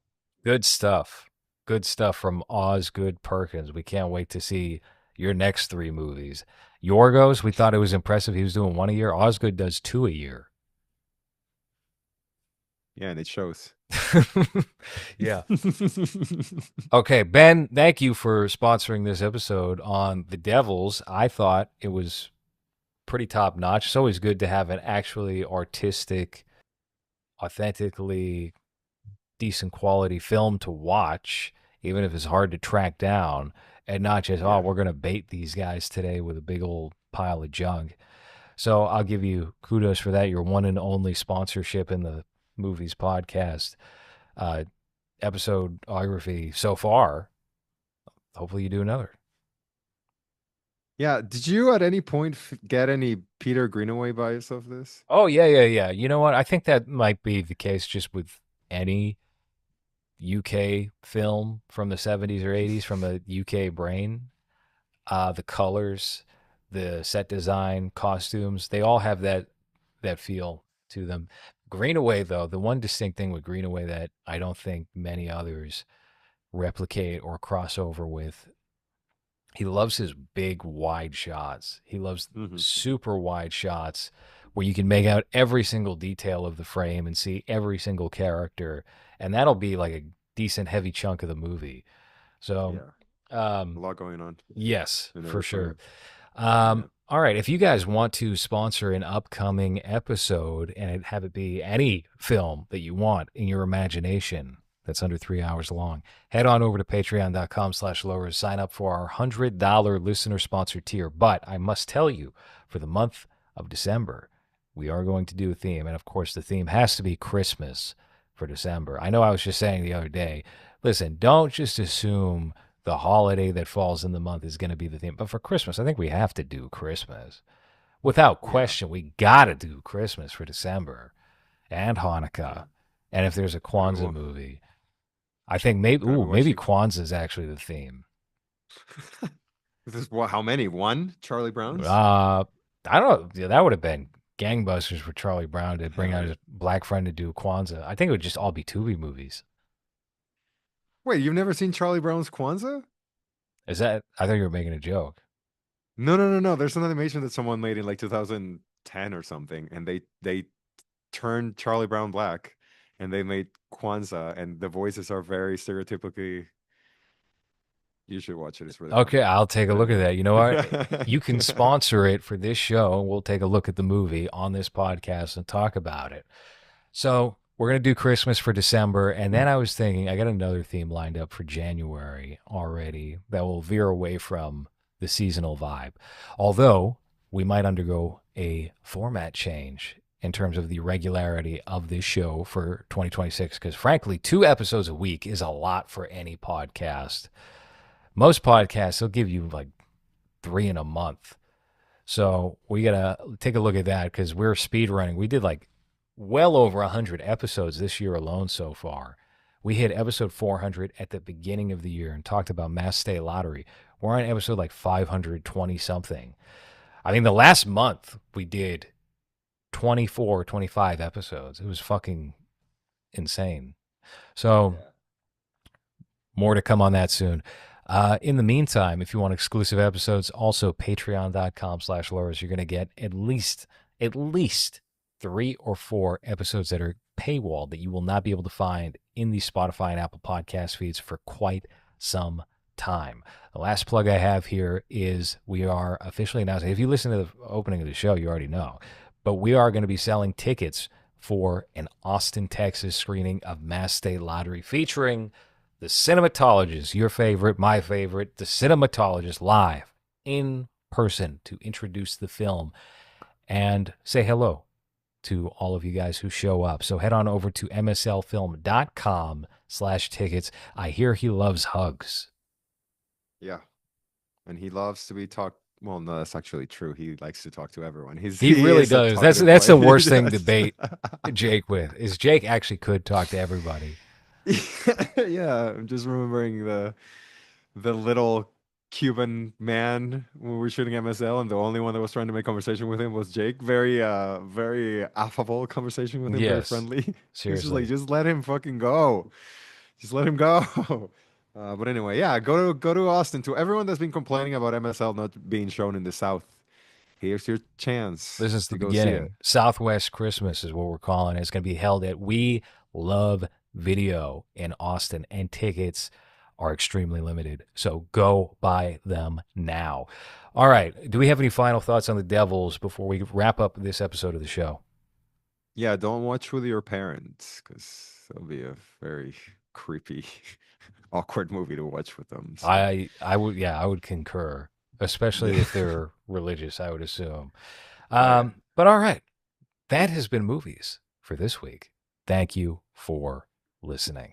Speaker 1: Good stuff. Good stuff from Osgood Perkins. We can't wait to see your next three movies. Yorgos, we thought it was impressive. He was doing one a year. Osgood does two a year.
Speaker 2: Yeah, and it shows.
Speaker 1: Yeah. Okay, Ben, thank you for sponsoring this episode on The Devils. I thought it was pretty top notch. It's always good to have an actually artistic, authentically decent quality film to watch, even if it's hard to track down, and not just, oh,
Speaker 2: Yeah.
Speaker 1: we're going to bait these guys today with a big old pile of junk. So I'll give you kudos for that. Your one and only sponsorship in the movies podcast uh, episodeography so far. Hopefully, you do another.
Speaker 2: Yeah. Did you at any point get any Peter Greenaway vibes of this?
Speaker 1: Oh, yeah, yeah, yeah. You know what? I think that might be the case just with any UK film from the 70s or 80s from a UK brain. The colors, the set design, costumes, they all have that feel to them. Greenaway, though, the one distinct thing with Greenaway that I don't think many others replicate or cross over with, he loves his big wide shots. He loves
Speaker 2: Hmm.
Speaker 1: super wide shots where you can make out every single detail of the frame and see every single character, and that'll be like a decent heavy chunk of the movie. So,
Speaker 2: Yeah, a
Speaker 1: um,
Speaker 2: lot going on
Speaker 1: yes,
Speaker 2: in
Speaker 1: for
Speaker 2: every
Speaker 1: sure.
Speaker 2: frame. Yeah.
Speaker 1: All right. If you guys want to sponsor an upcoming episode and have it be any film that you want in your imagination that's under 3 hours long, head on over to patreon.com/lowers. Sign up for our $100 listener sponsor tier. But I must tell you, for the month of December, we are going to do a theme. And of course, the theme has to be Christmas for December. I know I was just saying the other day, listen, don't just assume the holiday that falls in the month is going to be the theme. But for Christmas, I think we have to do Christmas. Without
Speaker 2: Yeah.
Speaker 1: question, we got to do Christmas for December and
Speaker 2: Yeah.
Speaker 1: Hanukkah. And if there's a
Speaker 2: I mean,
Speaker 1: Kwanzaa movie, I think maybe
Speaker 2: gonna be
Speaker 1: maybe
Speaker 2: watching.
Speaker 1: Kwanzaa is actually the theme.
Speaker 2: This is what? How many? One Charlie Brown's?
Speaker 1: Uh I don't know. Yeah, that would have been gangbusters for Charlie Brown to bring
Speaker 2: Hell
Speaker 1: out
Speaker 2: yeah.
Speaker 1: his black friend to do Kwanzaa. I think it would just all be Tubi movies.
Speaker 2: Wait, you've never seen Charlie Brown's Kwanzaa?
Speaker 1: Is that? I thought you were making a joke.
Speaker 2: No, no, no, no. There's an animation that someone made in like 2010 or something, and they turned Charlie Brown black, and they made Kwanzaa, and the voices are very stereotypically. You should watch it. It's really
Speaker 1: Okay,
Speaker 2: funny.
Speaker 1: I'll take a
Speaker 2: But
Speaker 1: look at
Speaker 2: anyway.
Speaker 1: that. You know what? You can sponsor it for this show. We'll take a look at the movie on this podcast and talk about it. So we're gonna do Christmas for December, and then I was thinking I got another theme lined up for January already that will veer away from the seasonal vibe. Although we might undergo a format change in terms of the regularity of this show for 2026, because frankly, 2 episodes a week is a lot for any podcast. Most podcasts will give you like three in a month. So we gotta take a look at that because we're speed running. We did like well over 100 episodes this year alone so far. We hit episode 400 at the beginning of the year and talked about Mass State Lottery. We're on episode like 520 something. I mean, the last month we did 24, 25 episodes. It was fucking insane. So
Speaker 2: Yeah.
Speaker 1: more to come on that soon. In the meantime, if you want exclusive episodes, also patreon.com/lowers, you're going to get at least 3 or 4 episodes that are paywalled that you will not be able to find in the Spotify and Apple podcast feeds for quite some time. The last plug I have here is we are officially announcing, if you listen to the opening of the show, you already know, but we are going to be selling tickets for an Austin, Texas screening of Mass State Lottery featuring the cinematologist, your favorite, my favorite, the cinematologist live in person to introduce the film and say hello to all of you guys who show up. So head on over to mslfilm.com/tickets. I hear he loves hugs.
Speaker 2: Yeah. And he loves to be talked. Well, no, that's actually true. He likes to talk to everyone.
Speaker 1: He
Speaker 2: He
Speaker 1: really
Speaker 2: is a
Speaker 1: does.
Speaker 2: talkative
Speaker 1: That's
Speaker 2: boy.
Speaker 1: the
Speaker 2: He
Speaker 1: worst thing to
Speaker 2: does.
Speaker 1: bait Jake with is Jake actually could talk to everybody.
Speaker 2: Yeah, I'm just remembering the little Cuban man when we were shooting MSL, and the only one that was trying to make conversation with him was Jake. Very affable conversation with him, very
Speaker 1: Yes,
Speaker 2: friendly. He's just like,
Speaker 1: seriously.
Speaker 2: just let him fucking go. Just let him go. But anyway, yeah, go to Austin. To everyone that's been complaining about MSL not being shown in the South, here's your chance
Speaker 1: This is the
Speaker 2: to go see it.
Speaker 1: beginning. Southwest Christmas is what we're calling it. It's going to be held at We Love Video in Austin, and tickets are extremely limited. So go buy them now. All right. Do we have any final thoughts on the Devils before we wrap up this episode of the show?
Speaker 2: Yeah, don't watch with your parents because it'll be a very creepy, awkward movie to watch with them. So
Speaker 1: I would concur, especially
Speaker 2: yeah,
Speaker 1: if they're religious, I would assume.
Speaker 2: oh yeah,
Speaker 1: But all right. That has been movies for this week. Thank you for listening.